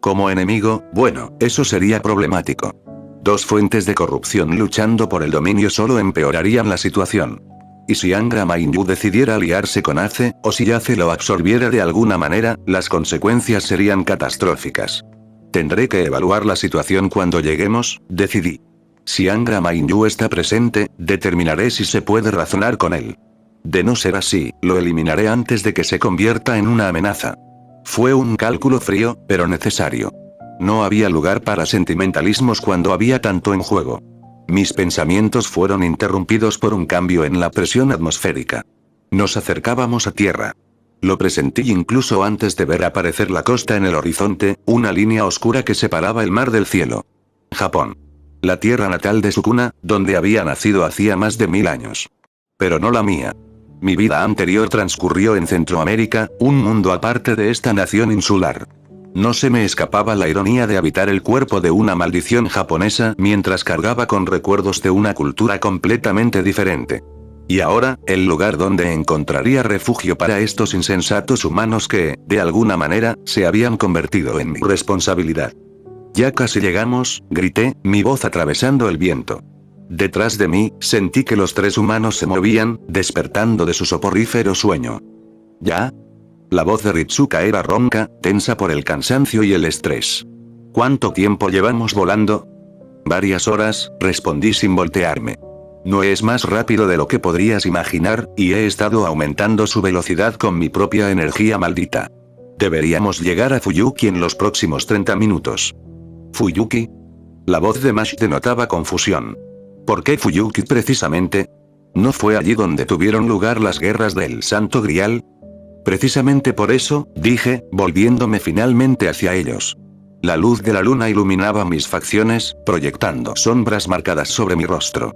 Como enemigo, bueno, eso sería problemático. Dos fuentes de corrupción luchando por el dominio solo empeorarían la situación. Y si Angra Mainyu decidiera aliarse con Ace, o si Ace lo absorbiera de alguna manera, las consecuencias serían catastróficas. Tendré que evaluar la situación cuando lleguemos, decidí. Si Angra Mainyu está presente, determinaré si se puede razonar con él. De no ser así, lo eliminaré antes de que se convierta en una amenaza. Fue un cálculo frío, pero necesario. No había lugar para sentimentalismos cuando había tanto en juego. Mis pensamientos fueron interrumpidos por un cambio en la presión atmosférica. Nos acercábamos a tierra. Lo presentí incluso antes de ver aparecer la costa en el horizonte, una línea oscura que separaba el mar del cielo. Japón. La tierra natal de su cuna, donde había nacido hacía más de 1000 años. Pero no la mía. Mi vida anterior transcurrió en Centroamérica, un mundo aparte de esta nación insular. No se me escapaba la ironía de habitar el cuerpo de una maldición japonesa mientras cargaba con recuerdos de una cultura completamente diferente. Y ahora, el lugar donde encontraría refugio para estos insensatos humanos que, de alguna manera, se habían convertido en mi responsabilidad. Ya casi llegamos, grité, mi voz atravesando el viento. Detrás de mí, sentí que los tres humanos se movían, despertando de su soporífero sueño. ¿Ya? La voz de Ritsuka era ronca, tensa por el cansancio y el estrés. ¿Cuánto tiempo llevamos volando? Varias horas, respondí sin voltearme. No es más rápido de lo que podrías imaginar, y he estado aumentando su velocidad con mi propia energía maldita. Deberíamos llegar a Fuyuki en los próximos 30 minutos. ¿Fuyuki? La voz de Mash denotaba confusión. ¿Por qué Fuyuki precisamente? ¿No fue allí donde tuvieron lugar las guerras del Santo Grial? Precisamente por eso, dije, volviéndome finalmente hacia ellos. La luz de la luna iluminaba mis facciones, proyectando sombras marcadas sobre mi rostro.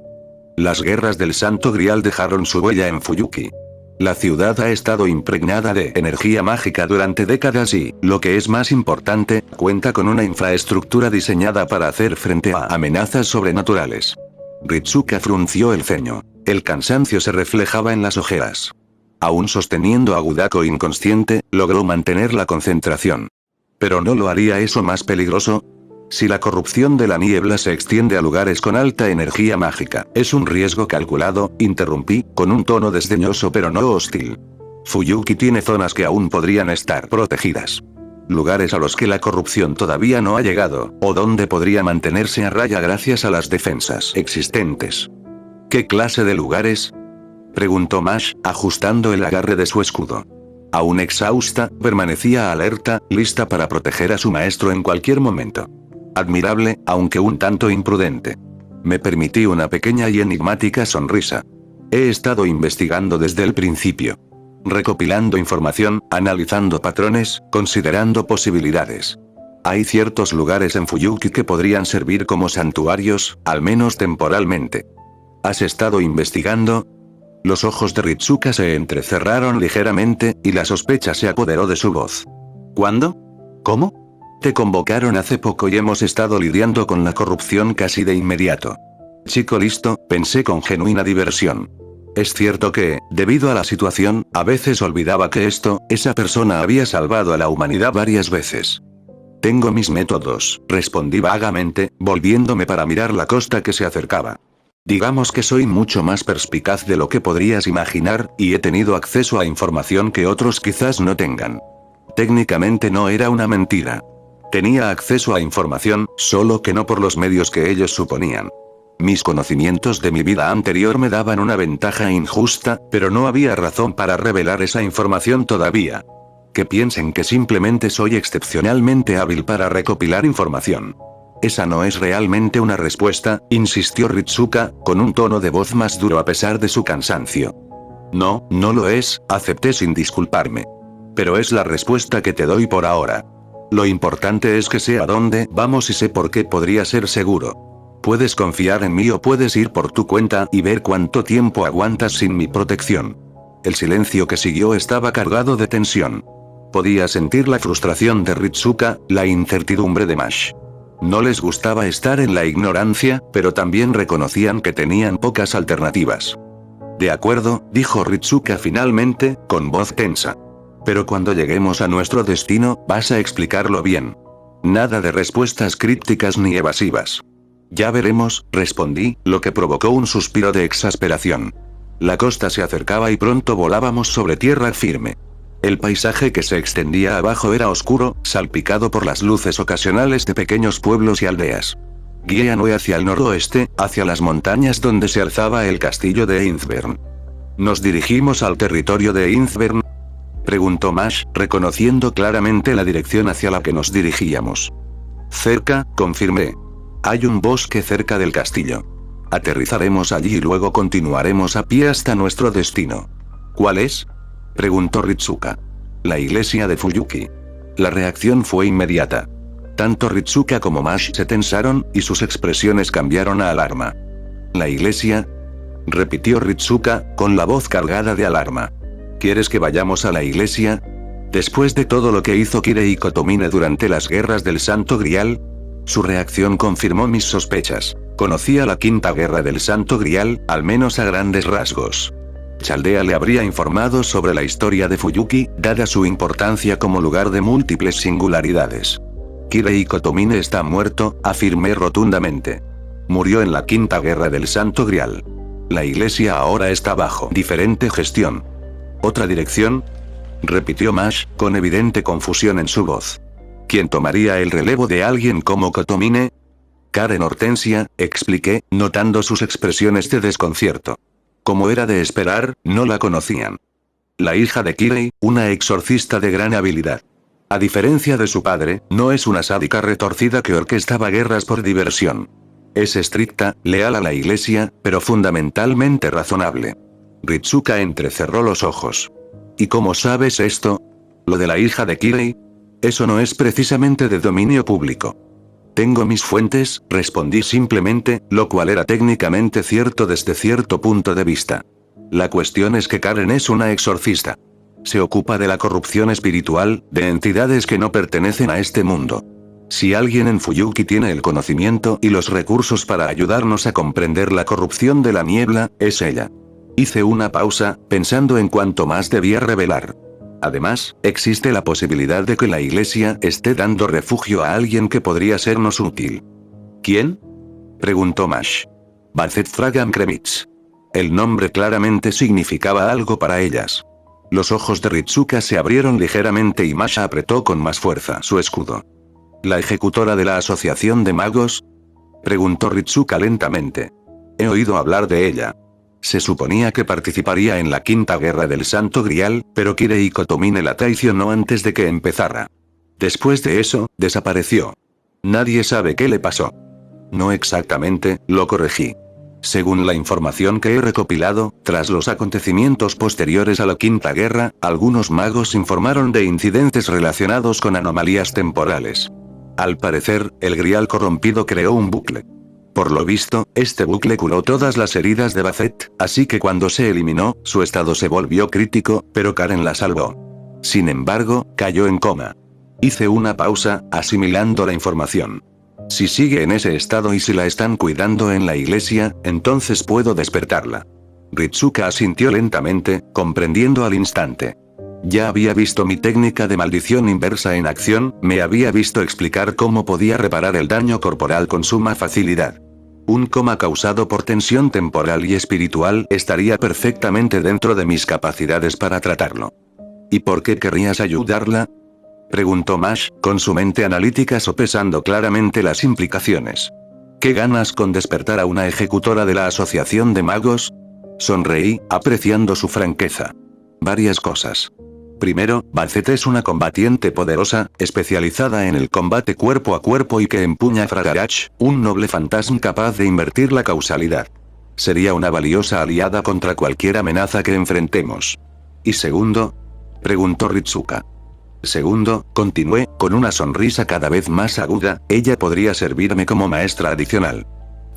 Las guerras del Santo Grial dejaron su huella en Fuyuki. La ciudad ha estado impregnada de energía mágica durante décadas y, lo que es más importante, cuenta con una infraestructura diseñada para hacer frente a amenazas sobrenaturales. Ritsuka frunció el ceño. El cansancio se reflejaba en las ojeras. Aún sosteniendo a Gudako inconsciente, logró mantener la concentración. ¿Pero no lo haría eso más peligroso? Si la corrupción de la niebla se extiende a lugares con alta energía mágica, es un riesgo calculado, interrumpí, con un tono desdeñoso pero no hostil. Fuyuki tiene zonas que aún podrían estar protegidas. Lugares a los que la corrupción todavía no ha llegado, o donde podría mantenerse a raya gracias a las defensas existentes. ¿Qué clase de lugares? Preguntó Mash, ajustando el agarre de su escudo. Aún exhausta, permanecía alerta, lista para proteger a su maestro en cualquier momento. Admirable, aunque un tanto imprudente. Me permití una pequeña y enigmática sonrisa. He estado investigando desde el principio. Recopilando información, analizando patrones, considerando posibilidades. Hay ciertos lugares en Fuyuki que podrían servir como santuarios, al menos temporalmente. ¿Has estado investigando? Los ojos de Ritsuka se entrecerraron ligeramente, y la sospecha se apoderó de su voz. ¿Cuándo? ¿Cómo? Te convocaron hace poco y hemos estado lidiando con la corrupción casi de inmediato. Chico listo, pensé con genuina diversión. Es cierto que, debido a la situación, a veces olvidaba que esa persona había salvado a la humanidad varias veces. Tengo mis métodos, respondí vagamente, volviéndome para mirar la costa que se acercaba. Digamos que soy mucho más perspicaz de lo que podrías imaginar, y he tenido acceso a información que otros quizás no tengan. Técnicamente no era una mentira. Tenía acceso a información, solo que no por los medios que ellos suponían. Mis conocimientos de mi vida anterior me daban una ventaja injusta, pero no había razón para revelar esa información todavía. Que piensen que simplemente soy excepcionalmente hábil para recopilar información. Esa no es realmente una respuesta, insistió Ritsuka, con un tono de voz más duro a pesar de su cansancio. No, no lo es, acepté sin disculparme. Pero es la respuesta que te doy por ahora. Lo importante es que sé a dónde vamos y sé por qué podría ser seguro. Puedes confiar en mí o puedes ir por tu cuenta y ver cuánto tiempo aguantas sin mi protección. El silencio que siguió estaba cargado de tensión. Podía sentir la frustración de Ritsuka, la incertidumbre de Mash. No les gustaba estar en la ignorancia, pero también reconocían que tenían pocas alternativas. De acuerdo, dijo Ritsuka finalmente, con voz tensa. Pero cuando lleguemos a nuestro destino, vas a explicarlo bien. Nada de respuestas crípticas ni evasivas. Ya veremos, respondí, lo que provocó un suspiro de exasperación. La costa se acercaba y pronto volábamos sobre tierra firme. El paisaje que se extendía abajo era oscuro, salpicado por las luces ocasionales de pequeños pueblos y aldeas. Guié a Noé hacia el noroeste, hacia las montañas donde se alzaba el castillo de Einzbern. ¿Nos dirigimos al territorio de Einzbern?, preguntó Mash, reconociendo claramente la dirección hacia la que nos dirigíamos. Cerca, confirmé. Hay un bosque cerca del castillo. Aterrizaremos allí y luego continuaremos a pie hasta nuestro destino. ¿Cuál es?, preguntó Ritsuka. La iglesia de Fuyuki. La reacción fue inmediata. Tanto Ritsuka como Mash se tensaron, y sus expresiones cambiaron a alarma. ¿La iglesia?, repitió Ritsuka, con la voz cargada de alarma. ¿Quieres que vayamos a la iglesia? Después de todo lo que hizo Kirei Kotomine durante las guerras del Santo Grial, su reacción confirmó mis sospechas. Conocía la Quinta Guerra del Santo Grial, al menos a grandes rasgos. Chaldea le habría informado sobre la historia de Fuyuki, dada su importancia como lugar de múltiples singularidades. Kirei Kotomine está muerto, afirmé rotundamente. Murió en la Quinta Guerra del Santo Grial. La iglesia ahora está bajo diferente gestión. ¿Otra dirección?, repitió Mash, con evidente confusión en su voz. ¿Quién tomaría el relevo de alguien como Kotomine? Karen Hortensia, expliqué, notando sus expresiones de desconcierto. Como era de esperar, no la conocían. La hija de Kirei, una exorcista de gran habilidad. A diferencia de su padre, no es una sádica retorcida que orquestaba guerras por diversión. Es estricta, leal a la iglesia, pero fundamentalmente razonable. Ritsuka entrecerró los ojos. ¿Y cómo sabes esto? ¿Lo de la hija de Kirei? Eso no es precisamente de dominio público. Tengo mis fuentes, respondí simplemente, lo cual era técnicamente cierto desde cierto punto de vista. La cuestión es que Karen es una exorcista. Se ocupa de la corrupción espiritual, de entidades que no pertenecen a este mundo. Si alguien en Fuyuki tiene el conocimiento y los recursos para ayudarnos a comprender la corrupción de la niebla, es ella. Hice una pausa, pensando en cuánto más debía revelar. Además, existe la posibilidad de que la iglesia esté dando refugio a alguien que podría sernos útil. ¿Quién?, preguntó Mash. Bazet Fragan Kremitz. El nombre claramente significaba algo para ellas. Los ojos de Ritsuka se abrieron ligeramente y Mash apretó con más fuerza su escudo. ¿La ejecutora de la Asociación de Magos?, preguntó Ritsuka lentamente. He oído hablar de ella. Se suponía que participaría en la Quinta Guerra del Santo Grial, pero Kirei Kotomine la traicionó antes de que empezara. Después de eso, desapareció. Nadie sabe qué le pasó. No exactamente, lo corregí. Según la información que he recopilado, tras los acontecimientos posteriores a la Quinta Guerra, algunos magos informaron de incidentes relacionados con anomalías temporales. Al parecer, el Grial corrompido creó un bucle. Por lo visto, este bucle curó todas las heridas de Bazet, así que cuando se eliminó, su estado se volvió crítico, pero Karen la salvó. Sin embargo, cayó en coma. Hice una pausa, asimilando la información. Si sigue en ese estado y si la están cuidando en la iglesia, entonces puedo despertarla. Ritsuka asintió lentamente, comprendiendo al instante. Ya había visto mi técnica de maldición inversa en acción, me había visto explicar cómo podía reparar el daño corporal con suma facilidad. Un coma causado por tensión temporal y espiritual estaría perfectamente dentro de mis capacidades para tratarlo. ¿Y por qué querrías ayudarla?, preguntó Mash, con su mente analítica sopesando claramente las implicaciones. ¿Qué ganas con despertar a una ejecutora de la Asociación de Magos? Sonreí, apreciando su franqueza. Varias cosas. Primero, Bazet es una combatiente poderosa, especializada en el combate cuerpo a cuerpo y que empuña Fragarach, un noble fantasma capaz de invertir la causalidad. Sería una valiosa aliada contra cualquier amenaza que enfrentemos. ¿Y segundo?, preguntó Ritsuka. Segundo, continué, con una sonrisa cada vez más aguda, ella podría servirme como maestra adicional.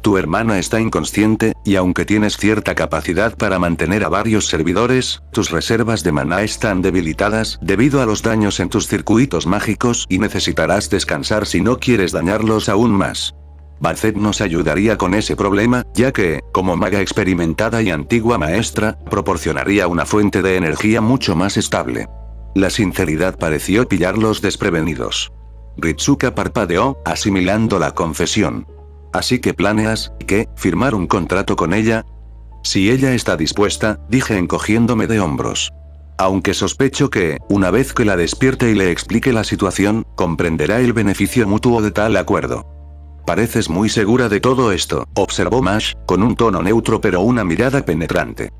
Tu hermana está inconsciente, y aunque tienes cierta capacidad para mantener a varios servidores, tus reservas de maná están debilitadas debido a los daños en tus circuitos mágicos y necesitarás descansar si no quieres dañarlos aún más. Bazet nos ayudaría con ese problema, ya que, como maga experimentada y antigua maestra, proporcionaría una fuente de energía mucho más estable. La sinceridad pareció pillarlos desprevenidos. Ritsuka parpadeó, asimilando la confesión. Así que planeas, ¿qué? ¿Firmar un contrato con ella? Si ella está dispuesta, dije encogiéndome de hombros. Aunque sospecho que, una vez que la despierte y le explique la situación, comprenderá el beneficio mutuo de tal acuerdo. Pareces muy segura de todo esto, observó Mash, con un tono neutro pero una mirada penetrante.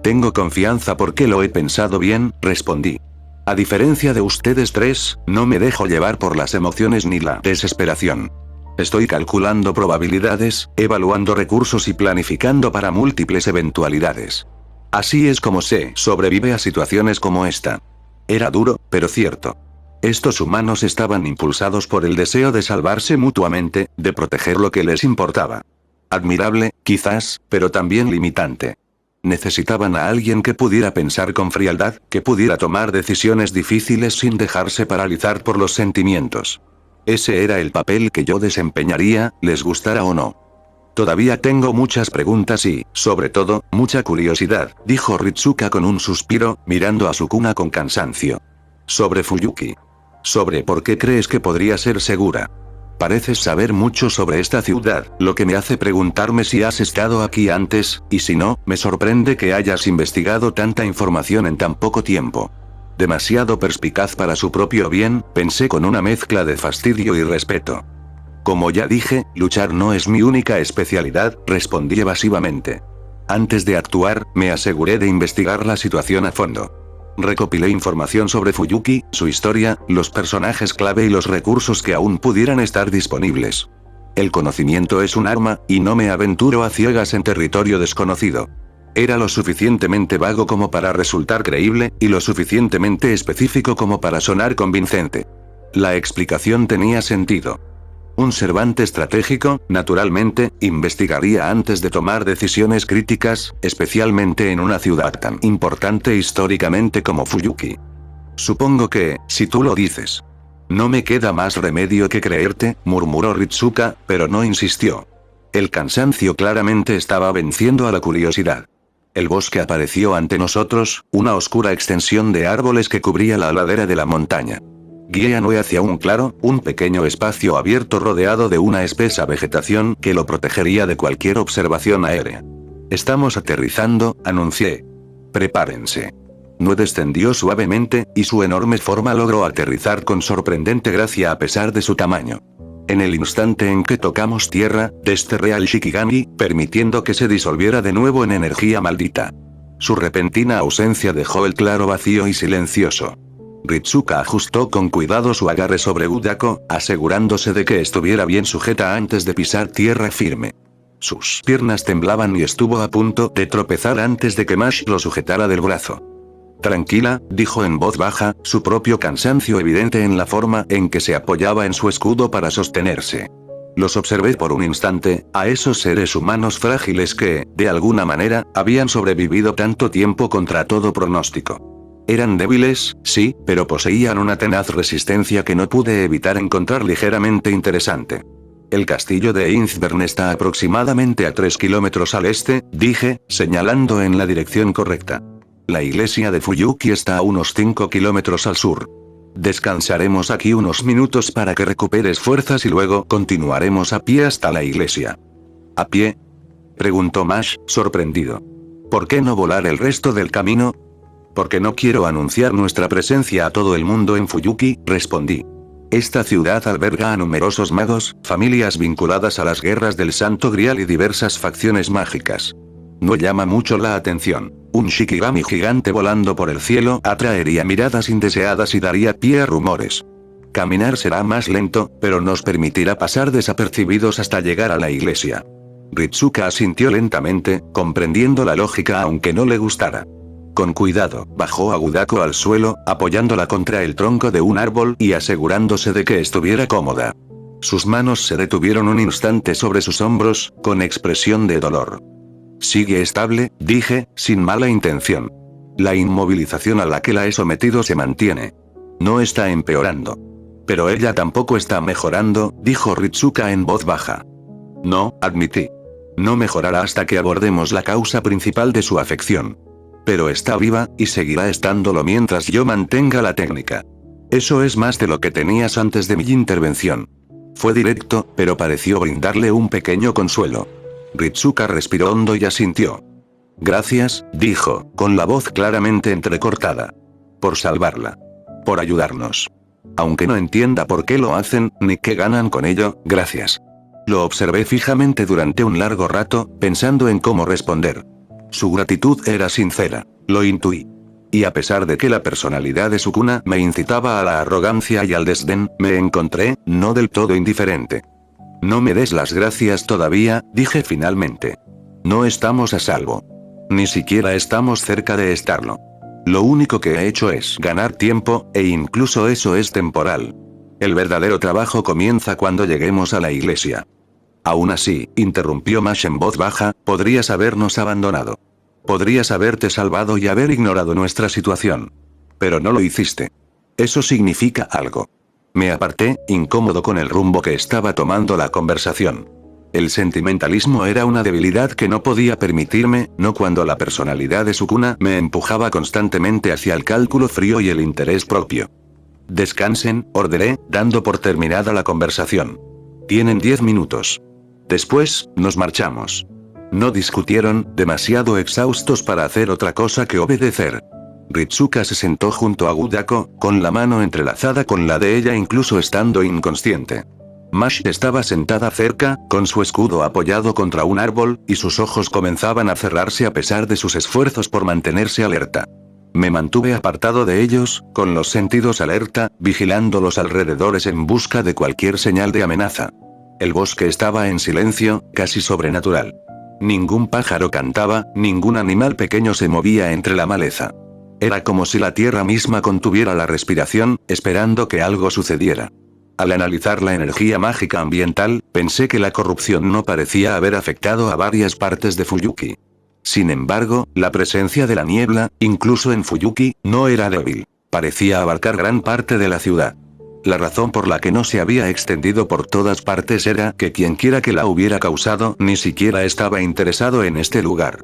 Tengo confianza porque lo he pensado bien, respondí. A diferencia de ustedes tres, no me dejo llevar por las emociones ni la desesperación. Estoy calculando probabilidades, evaluando recursos y planificando para múltiples eventualidades. Así es como se sobrevive a situaciones como esta. Era duro, pero cierto. Estos humanos estaban impulsados por el deseo de salvarse mutuamente, de proteger lo que les importaba. Admirable, quizás, pero también limitante. Necesitaban a alguien que pudiera pensar con frialdad, que pudiera tomar decisiones difíciles sin dejarse paralizar por los sentimientos. Ese era el papel que yo desempeñaría, les gustara o no. Todavía tengo muchas preguntas y, sobre todo, mucha curiosidad, dijo Ritsuka con un suspiro, mirando a Sukuna con cansancio. Sobre Fuyuki. Sobre por qué crees que podría ser segura. Pareces saber mucho sobre esta ciudad, lo que me hace preguntarme si has estado aquí antes, y si no, me sorprende que hayas investigado tanta información en tan poco tiempo. Demasiado perspicaz para su propio bien, pensé con una mezcla de fastidio y respeto. Como ya dije, luchar no es mi única especialidad, respondí evasivamente. Antes de actuar, me aseguré de investigar la situación a fondo. Recopilé información sobre Fuyuki, su historia, los personajes clave y los recursos que aún pudieran estar disponibles. El conocimiento es un arma, y no me aventuro a ciegas en territorio desconocido. Era lo suficientemente vago como para resultar creíble, y lo suficientemente específico como para sonar convincente. La explicación tenía sentido. Un Cervante estratégico, naturalmente, investigaría antes de tomar decisiones críticas, especialmente en una ciudad tan importante históricamente como Fuyuki. Supongo que, si tú lo dices. No me queda más remedio que creerte, murmuró Ritsuka, pero no insistió. El cansancio claramente estaba venciendo a la curiosidad. El bosque apareció ante nosotros, una oscura extensión de árboles que cubría la ladera de la montaña. Guié a Noé hacia un claro, un pequeño espacio abierto rodeado de una espesa vegetación que lo protegería de cualquier observación aérea. Estamos aterrizando, anuncié. Prepárense. Noé descendió suavemente, y su enorme forma logró aterrizar con sorprendente gracia a pesar de su tamaño. En el instante en que tocamos tierra, desterré al Shikigami, permitiendo que se disolviera de nuevo en energía maldita. Su repentina ausencia dejó el claro vacío y silencioso. Ritsuka ajustó con cuidado su agarre sobre Udako, asegurándose de que estuviera bien sujeta antes de pisar tierra firme. Sus piernas temblaban y estuvo a punto de tropezar antes de que Mash lo sujetara del brazo. Tranquila, dijo en voz baja, su propio cansancio evidente en la forma en que se apoyaba en su escudo para sostenerse. Los observé por un instante, a esos seres humanos frágiles que, de alguna manera, habían sobrevivido tanto tiempo contra todo pronóstico. Eran débiles, sí, pero poseían una tenaz resistencia que no pude evitar encontrar ligeramente interesante. El castillo de Innsbern está aproximadamente a 3 kilómetros al este, dije, señalando en la dirección correcta. La iglesia de Fuyuki está a unos 5 kilómetros al sur. Descansaremos aquí unos minutos para que recuperes fuerzas y luego continuaremos a pie hasta la iglesia. ¿A pie?, preguntó Mash, sorprendido. ¿Por qué no volar el resto del camino? Porque no quiero anunciar nuestra presencia a todo el mundo en Fuyuki, respondí. Esta ciudad alberga a numerosos magos, familias vinculadas a las guerras del Santo Grial y diversas facciones mágicas. No llama mucho la atención. Un Shikigami gigante volando por el cielo atraería miradas indeseadas y daría pie a rumores. Caminar será más lento, pero nos permitirá pasar desapercibidos hasta llegar a la iglesia. Ritsuka asintió lentamente, comprendiendo la lógica aunque no le gustara. Con cuidado, bajó a Udako al suelo, apoyándola contra el tronco de un árbol y asegurándose de que estuviera cómoda. Sus manos se detuvieron un instante sobre sus hombros, con expresión de dolor. Sigue estable, dije, sin mala intención. La inmovilización a la que la he sometido se mantiene. No está empeorando. Pero ella tampoco está mejorando, dijo Ritsuka en voz baja. No, admití. No mejorará hasta que abordemos la causa principal de su afección. Pero está viva, y seguirá estándolo mientras yo mantenga la técnica. Eso es más de lo que tenías antes de mi intervención. Fue directo, pero pareció brindarle un pequeño consuelo. Ritsuka respiró hondo y asintió. Gracias, dijo, con la voz claramente entrecortada. Por salvarla. Por ayudarnos. Aunque no entienda por qué lo hacen, ni qué ganan con ello, gracias. Lo observé fijamente durante un largo rato, pensando en cómo responder. Su gratitud era sincera, lo intuí. Y a pesar de que la personalidad de Sukuna me incitaba a la arrogancia y al desdén, me encontré, no del todo indiferente. No me des las gracias todavía, dije finalmente. No estamos a salvo. Ni siquiera estamos cerca de estarlo. Lo único que he hecho es ganar tiempo, e incluso eso es temporal. El verdadero trabajo comienza cuando lleguemos a la iglesia. Aún así, interrumpió Mash en voz baja, podrías habernos abandonado. Podrías haberte salvado y haber ignorado nuestra situación. Pero no lo hiciste. Eso significa algo. Me aparté, incómodo con el rumbo que estaba tomando la conversación. El sentimentalismo era una debilidad que no podía permitirme, no cuando la personalidad de Sukuna me empujaba constantemente hacia el cálculo frío y el interés propio. Descansen, ordené, dando por terminada la conversación. Tienen 10 minutos. Después, nos marchamos. No discutieron, demasiado exhaustos para hacer otra cosa que obedecer. Ritsuka se sentó junto a Gudako, con la mano entrelazada con la de ella incluso estando inconsciente. Mash estaba sentada cerca, con su escudo apoyado contra un árbol, y sus ojos comenzaban a cerrarse a pesar de sus esfuerzos por mantenerse alerta. Me mantuve apartado de ellos, con los sentidos alerta, vigilando los alrededores en busca de cualquier señal de amenaza. El bosque estaba en silencio, casi sobrenatural. Ningún pájaro cantaba, ningún animal pequeño se movía entre la maleza. Era como si la tierra misma contuviera la respiración, esperando que algo sucediera. Al analizar la energía mágica ambiental, pensé que la corrupción no parecía haber afectado a varias partes de Fuyuki. Sin embargo, la presencia de la niebla, incluso en Fuyuki, no era débil. Parecía abarcar gran parte de la ciudad. La razón por la que no se había extendido por todas partes era que quienquiera que la hubiera causado ni siquiera estaba interesado en este lugar.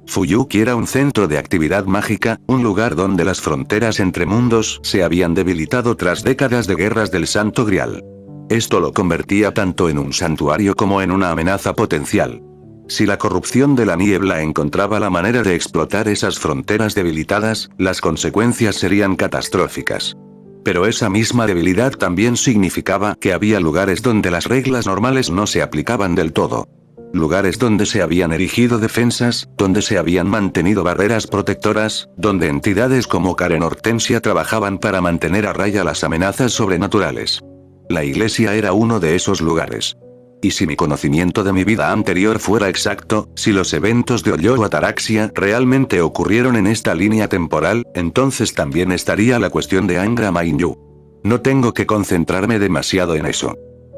Fuyuki era un centro de actividad mágica, un lugar donde las fronteras entre mundos se habían debilitado tras décadas de guerras del Santo Grial. Esto lo convertía tanto en un santuario como en una amenaza potencial. Si la corrupción de la niebla encontraba la manera de explotar esas fronteras debilitadas, las consecuencias serían catastróficas. Pero esa misma debilidad también significaba que había lugares donde las reglas normales no se aplicaban del todo. Lugares donde se habían erigido defensas, donde se habían mantenido barreras protectoras, donde entidades como Karen Hortensia trabajaban para mantener a raya las amenazas sobrenaturales. La iglesia era uno de esos lugares. Y si mi conocimiento de mi vida anterior fuera exacto, si los eventos de Oyo Ataraxia realmente ocurrieron en esta línea temporal, entonces también estaría la cuestión de Angra Mainyu. No tengo que concentrarme demasiado en eso.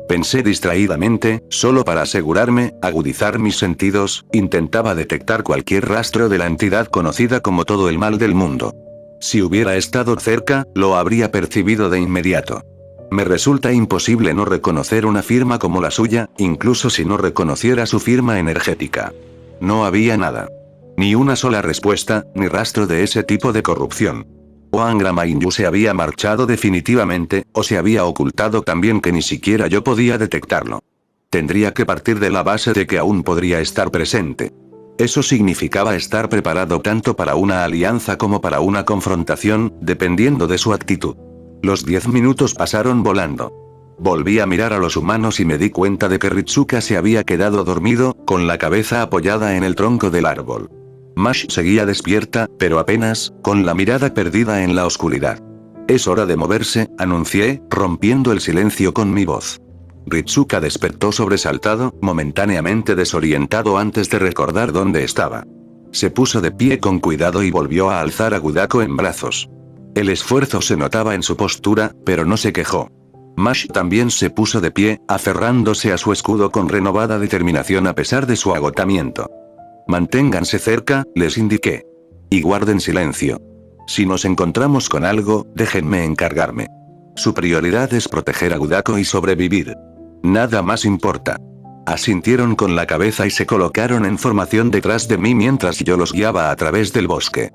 Pensé distraídamente, solo para asegurarme, agudizar mis sentidos, intentaba detectar cualquier rastro de la entidad conocida como todo el mal del mundo. Si hubiera estado cerca, lo habría percibido de inmediato. Me resulta imposible no reconocer una firma como la suya, incluso si no reconociera su firma energética. No había nada. Ni una sola respuesta, ni rastro de ese tipo de corrupción. O Angra Mainyu se había marchado definitivamente, o se había ocultado tan bien que ni siquiera yo podía detectarlo. Tendría que partir de la base de que aún podría estar presente. Eso significaba estar preparado tanto para una alianza como para una confrontación, dependiendo de su actitud. Los 10 minutos pasaron volando. Volví a mirar a los humanos y me di cuenta de que Ritsuka se había quedado dormido, con la cabeza apoyada en el tronco del árbol. Mash seguía despierta, pero apenas, con la mirada perdida en la oscuridad. Es hora de moverse, anuncié, rompiendo el silencio con mi voz. Ritsuka despertó sobresaltado, momentáneamente desorientado antes de recordar dónde estaba. Se puso de pie con cuidado y volvió a alzar a Gudako en brazos. El esfuerzo se notaba en su postura, pero no se quejó. Mash también se puso de pie, aferrándose a su escudo con renovada determinación a pesar de su agotamiento. Manténganse cerca, les indiqué. Y guarden silencio. Si nos encontramos con algo, déjenme encargarme. Su prioridad es proteger a Gudako y sobrevivir. Nada más importa. Asintieron con la cabeza y se colocaron en formación detrás de mí mientras yo los guiaba a través del bosque.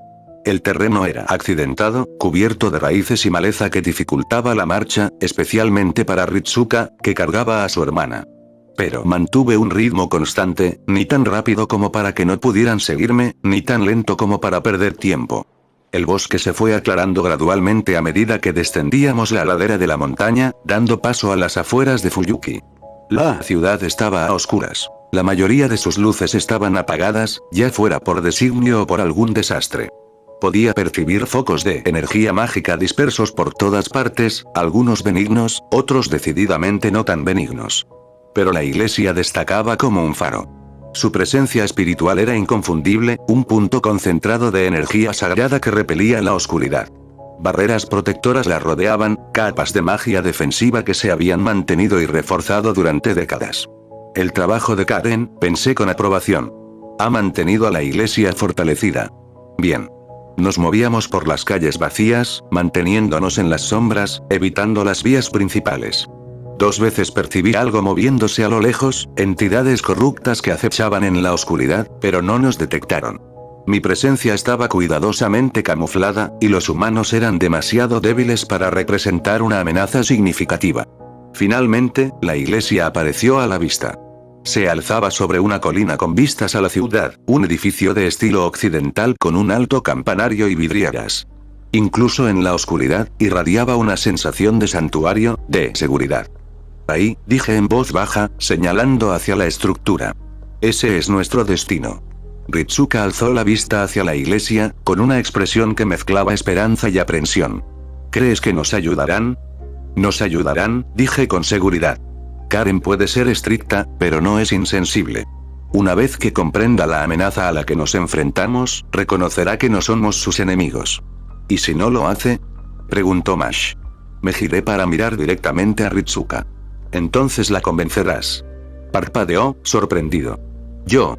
El terreno era accidentado, cubierto de raíces y maleza que dificultaba la marcha, especialmente para Ritsuka, que cargaba a su hermana. Pero mantuve un ritmo constante, ni tan rápido como para que no pudieran seguirme, ni tan lento como para perder tiempo. El bosque se fue aclarando gradualmente a medida que descendíamos la ladera de la montaña, dando paso a las afueras de Fuyuki. La ciudad estaba a oscuras. La mayoría de sus luces estaban apagadas, ya fuera por designio o por algún desastre. Podía percibir focos de energía mágica dispersos por todas partes, algunos benignos, otros decididamente no tan benignos. Pero la iglesia destacaba como un faro. Su presencia espiritual era inconfundible, un punto concentrado de energía sagrada que repelía la oscuridad. Barreras protectoras la rodeaban, capas de magia defensiva que se habían mantenido y reforzado durante décadas. El trabajo de Karen, pensé con aprobación. Ha mantenido a la iglesia fortalecida. Bien. Nos movíamos por las calles vacías, manteniéndonos en las sombras, evitando las vías principales. 2 veces percibí algo moviéndose a lo lejos, entidades corruptas que acechaban en la oscuridad, pero no nos detectaron. Mi presencia estaba cuidadosamente camuflada, y los humanos eran demasiado débiles para representar una amenaza significativa. Finalmente, la iglesia apareció a la vista. Se alzaba sobre una colina con vistas a la ciudad, un edificio de estilo occidental con un alto campanario y vidrieras. Incluso en la oscuridad, irradiaba una sensación de santuario, de seguridad. Ahí, dije en voz baja, señalando hacia la estructura. Ese es nuestro destino. Ritsuka alzó la vista hacia la iglesia, con una expresión que mezclaba esperanza y aprensión. ¿Crees que nos ayudarán? Nos ayudarán, dije con seguridad. Karen puede ser estricta, pero no es insensible. Una vez que comprenda la amenaza a la que nos enfrentamos, reconocerá que no somos sus enemigos. ¿Y si no lo hace? Preguntó Mash. Me giré para mirar directamente a Ritsuka. Entonces la convencerás. Parpadeó, sorprendido. Yo.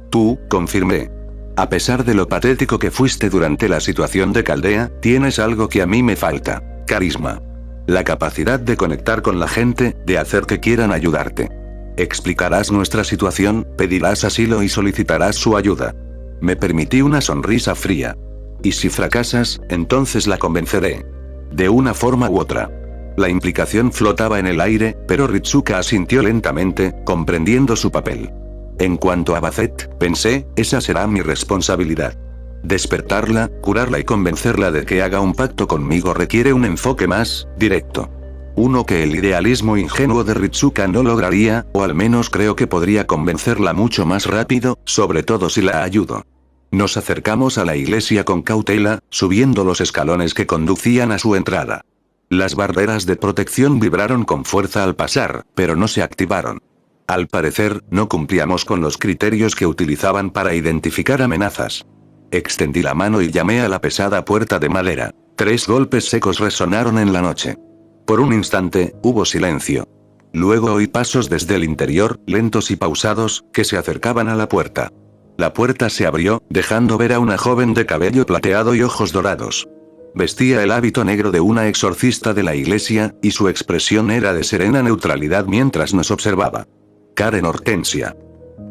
Tú, confirmé. A pesar de lo patético que fuiste durante la situación de Caldea, tienes algo que a mí me falta: carisma. La capacidad de conectar con la gente, de hacer que quieran ayudarte. Explicarás nuestra situación, pedirás asilo y solicitarás su ayuda. Me permití una sonrisa fría. Y si fracasas, entonces la convenceré. De una forma u otra. La implicación flotaba en el aire, pero Ritsuka asintió lentamente, comprendiendo su papel. En cuanto a Bazet, pensé, esa será mi responsabilidad. Despertarla, curarla y convencerla de que haga un pacto conmigo requiere un enfoque más directo. Uno que el idealismo ingenuo de Ritsuka no lograría, o al menos creo que podría convencerla mucho más rápido, sobre todo si la ayudo. Nos acercamos a la iglesia con cautela, subiendo los escalones que conducían a su entrada. Las barreras de protección vibraron con fuerza al pasar, pero no se activaron. Al parecer, no cumplíamos con los criterios que utilizaban para identificar amenazas. Extendí la mano y llamé a la pesada puerta de madera. 3 golpes secos resonaron en la noche. Por un instante, hubo silencio. Luego oí pasos desde el interior, lentos y pausados, que se acercaban a la puerta. La puerta se abrió, dejando ver a una joven de cabello plateado y ojos dorados. Vestía el hábito negro de una exorcista de la iglesia, y su expresión era de serena neutralidad mientras nos observaba. Karen Hortensia.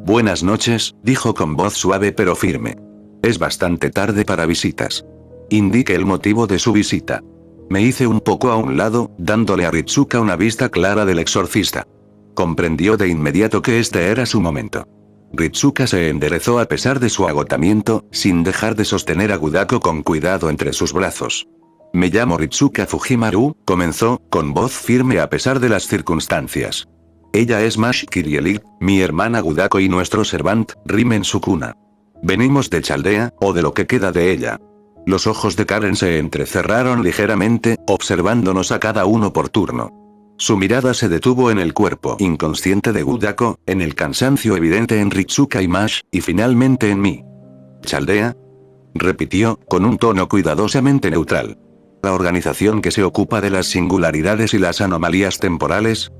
Buenas noches, dijo con voz suave pero firme. Es bastante tarde para visitas. Indique el motivo de su visita. Me hice un poco a un lado, dándole a Ritsuka una vista clara del exorcista. Comprendió de inmediato que este era su momento. Ritsuka se enderezó a pesar de su agotamiento, sin dejar de sostener a Gudako con cuidado entre sus brazos. Me llamo Ritsuka Fujimaru, comenzó, con voz firme a pesar de las circunstancias. Ella es Mash Kirielik, mi hermana Gudako y nuestro servant, Rimen Sukuna. Venimos de Chaldea, o de lo que queda de ella. Los ojos de Karen se entrecerraron ligeramente, observándonos a cada uno por turno. Su mirada se detuvo en el cuerpo inconsciente de Gudako, en el cansancio evidente en Ritsuka y Mash, y finalmente en mí. ¿Chaldea? Repitió, con un tono cuidadosamente neutral. ¿La organización que se ocupa de las singularidades y las anomalías temporales?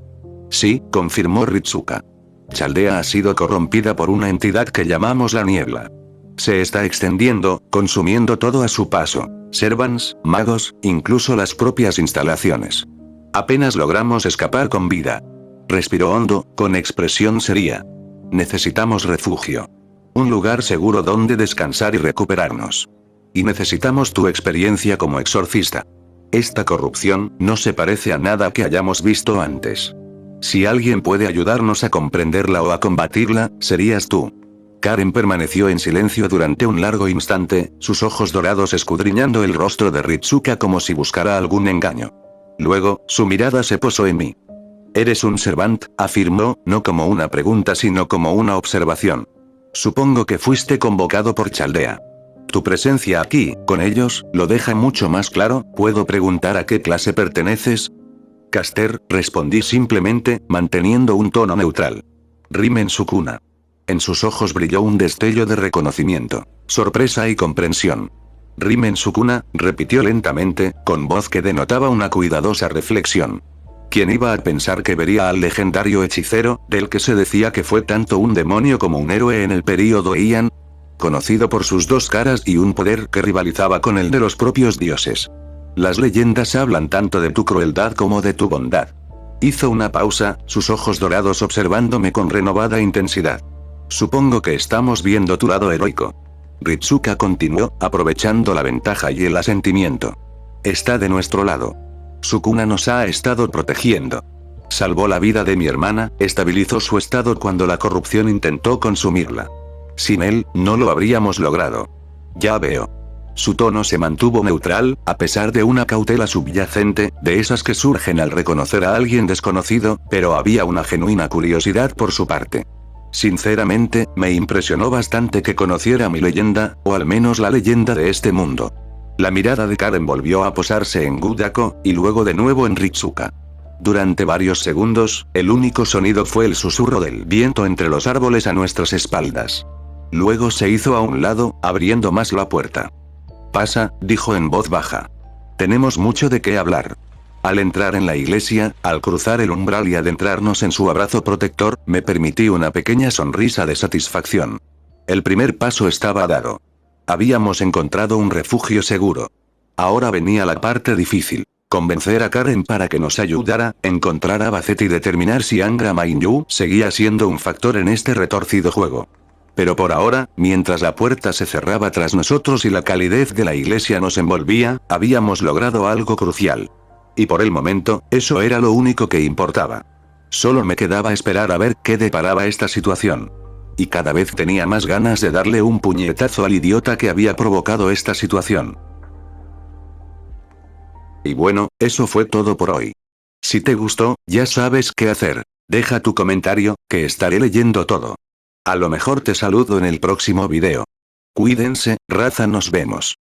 Sí, confirmó Ritsuka. Chaldea ha sido corrompida por una entidad que llamamos la niebla. Se está extendiendo, consumiendo todo a su paso. Servants, magos, incluso las propias instalaciones. Apenas logramos escapar con vida. Respiró hondo, con expresión seria. Necesitamos refugio. Un lugar seguro donde descansar y recuperarnos. Y necesitamos tu experiencia como exorcista. Esta corrupción no se parece a nada que hayamos visto antes. Si alguien puede ayudarnos a comprenderla o a combatirla, serías tú. Karen permaneció en silencio durante un largo instante, sus ojos dorados escudriñando el rostro de Ritsuka como si buscara algún engaño. Luego, su mirada se posó en mí. Eres un Servant, afirmó, no como una pregunta sino como una observación. Supongo que fuiste convocado por Chaldea. Tu presencia aquí, con ellos, lo deja mucho más claro. ¿Puedo preguntar a qué clase perteneces? Caster, respondí simplemente, manteniendo un tono neutral. Rimen Sukuna. En sus ojos brilló un destello de reconocimiento, sorpresa y comprensión. Rimen Sukuna, repitió lentamente, con voz que denotaba una cuidadosa reflexión. ¿Quién iba a pensar que vería al legendario hechicero, del que se decía que fue tanto un demonio como un héroe en el período Heian? Conocido por sus dos caras y un poder que rivalizaba con el de los propios dioses. Las leyendas hablan tanto de tu crueldad como de tu bondad. Hizo una pausa, sus ojos dorados observándome con renovada intensidad. Supongo que estamos viendo tu lado heroico. Ritsuka continuó, aprovechando la ventaja y el asentimiento. Está de nuestro lado. Sukuna nos ha estado protegiendo. Salvó la vida de mi hermana, estabilizó su estado cuando la corrupción intentó consumirla. Sin él, no lo habríamos logrado. Ya veo. Su tono se mantuvo neutral, a pesar de una cautela subyacente, de esas que surgen al reconocer a alguien desconocido, pero había una genuina curiosidad por su parte. Sinceramente, me impresionó bastante que conociera mi leyenda, o al menos la leyenda de este mundo. La mirada de Karen volvió a posarse en Gudako, y luego de nuevo en Ritsuka. Durante varios segundos, el único sonido fue el susurro del viento entre los árboles a nuestras espaldas. Luego se hizo a un lado, abriendo más la puerta. Pasa, dijo en voz baja. Tenemos mucho de qué hablar. Al entrar en la iglesia, al cruzar el umbral y adentrarnos en su abrazo protector, me permití una pequeña sonrisa de satisfacción. El primer paso estaba dado. Habíamos encontrado un refugio seguro. Ahora venía la parte difícil. Convencer a Karen para que nos ayudara, encontrar a Bacet y determinar si Angra Mainyu seguía siendo un factor en este retorcido juego. Pero por ahora, mientras la puerta se cerraba tras nosotros y la calidez de la iglesia nos envolvía, habíamos logrado algo crucial. Y por el momento, eso era lo único que importaba. Solo me quedaba esperar a ver qué deparaba esta situación. Y cada vez tenía más ganas de darle un puñetazo al idiota que había provocado esta situación. Y bueno, eso fue todo por hoy. Si te gustó, ya sabes qué hacer. Deja tu comentario, que estaré leyendo todo. A lo mejor te saludo en el próximo video. Cuídense, raza, nos vemos.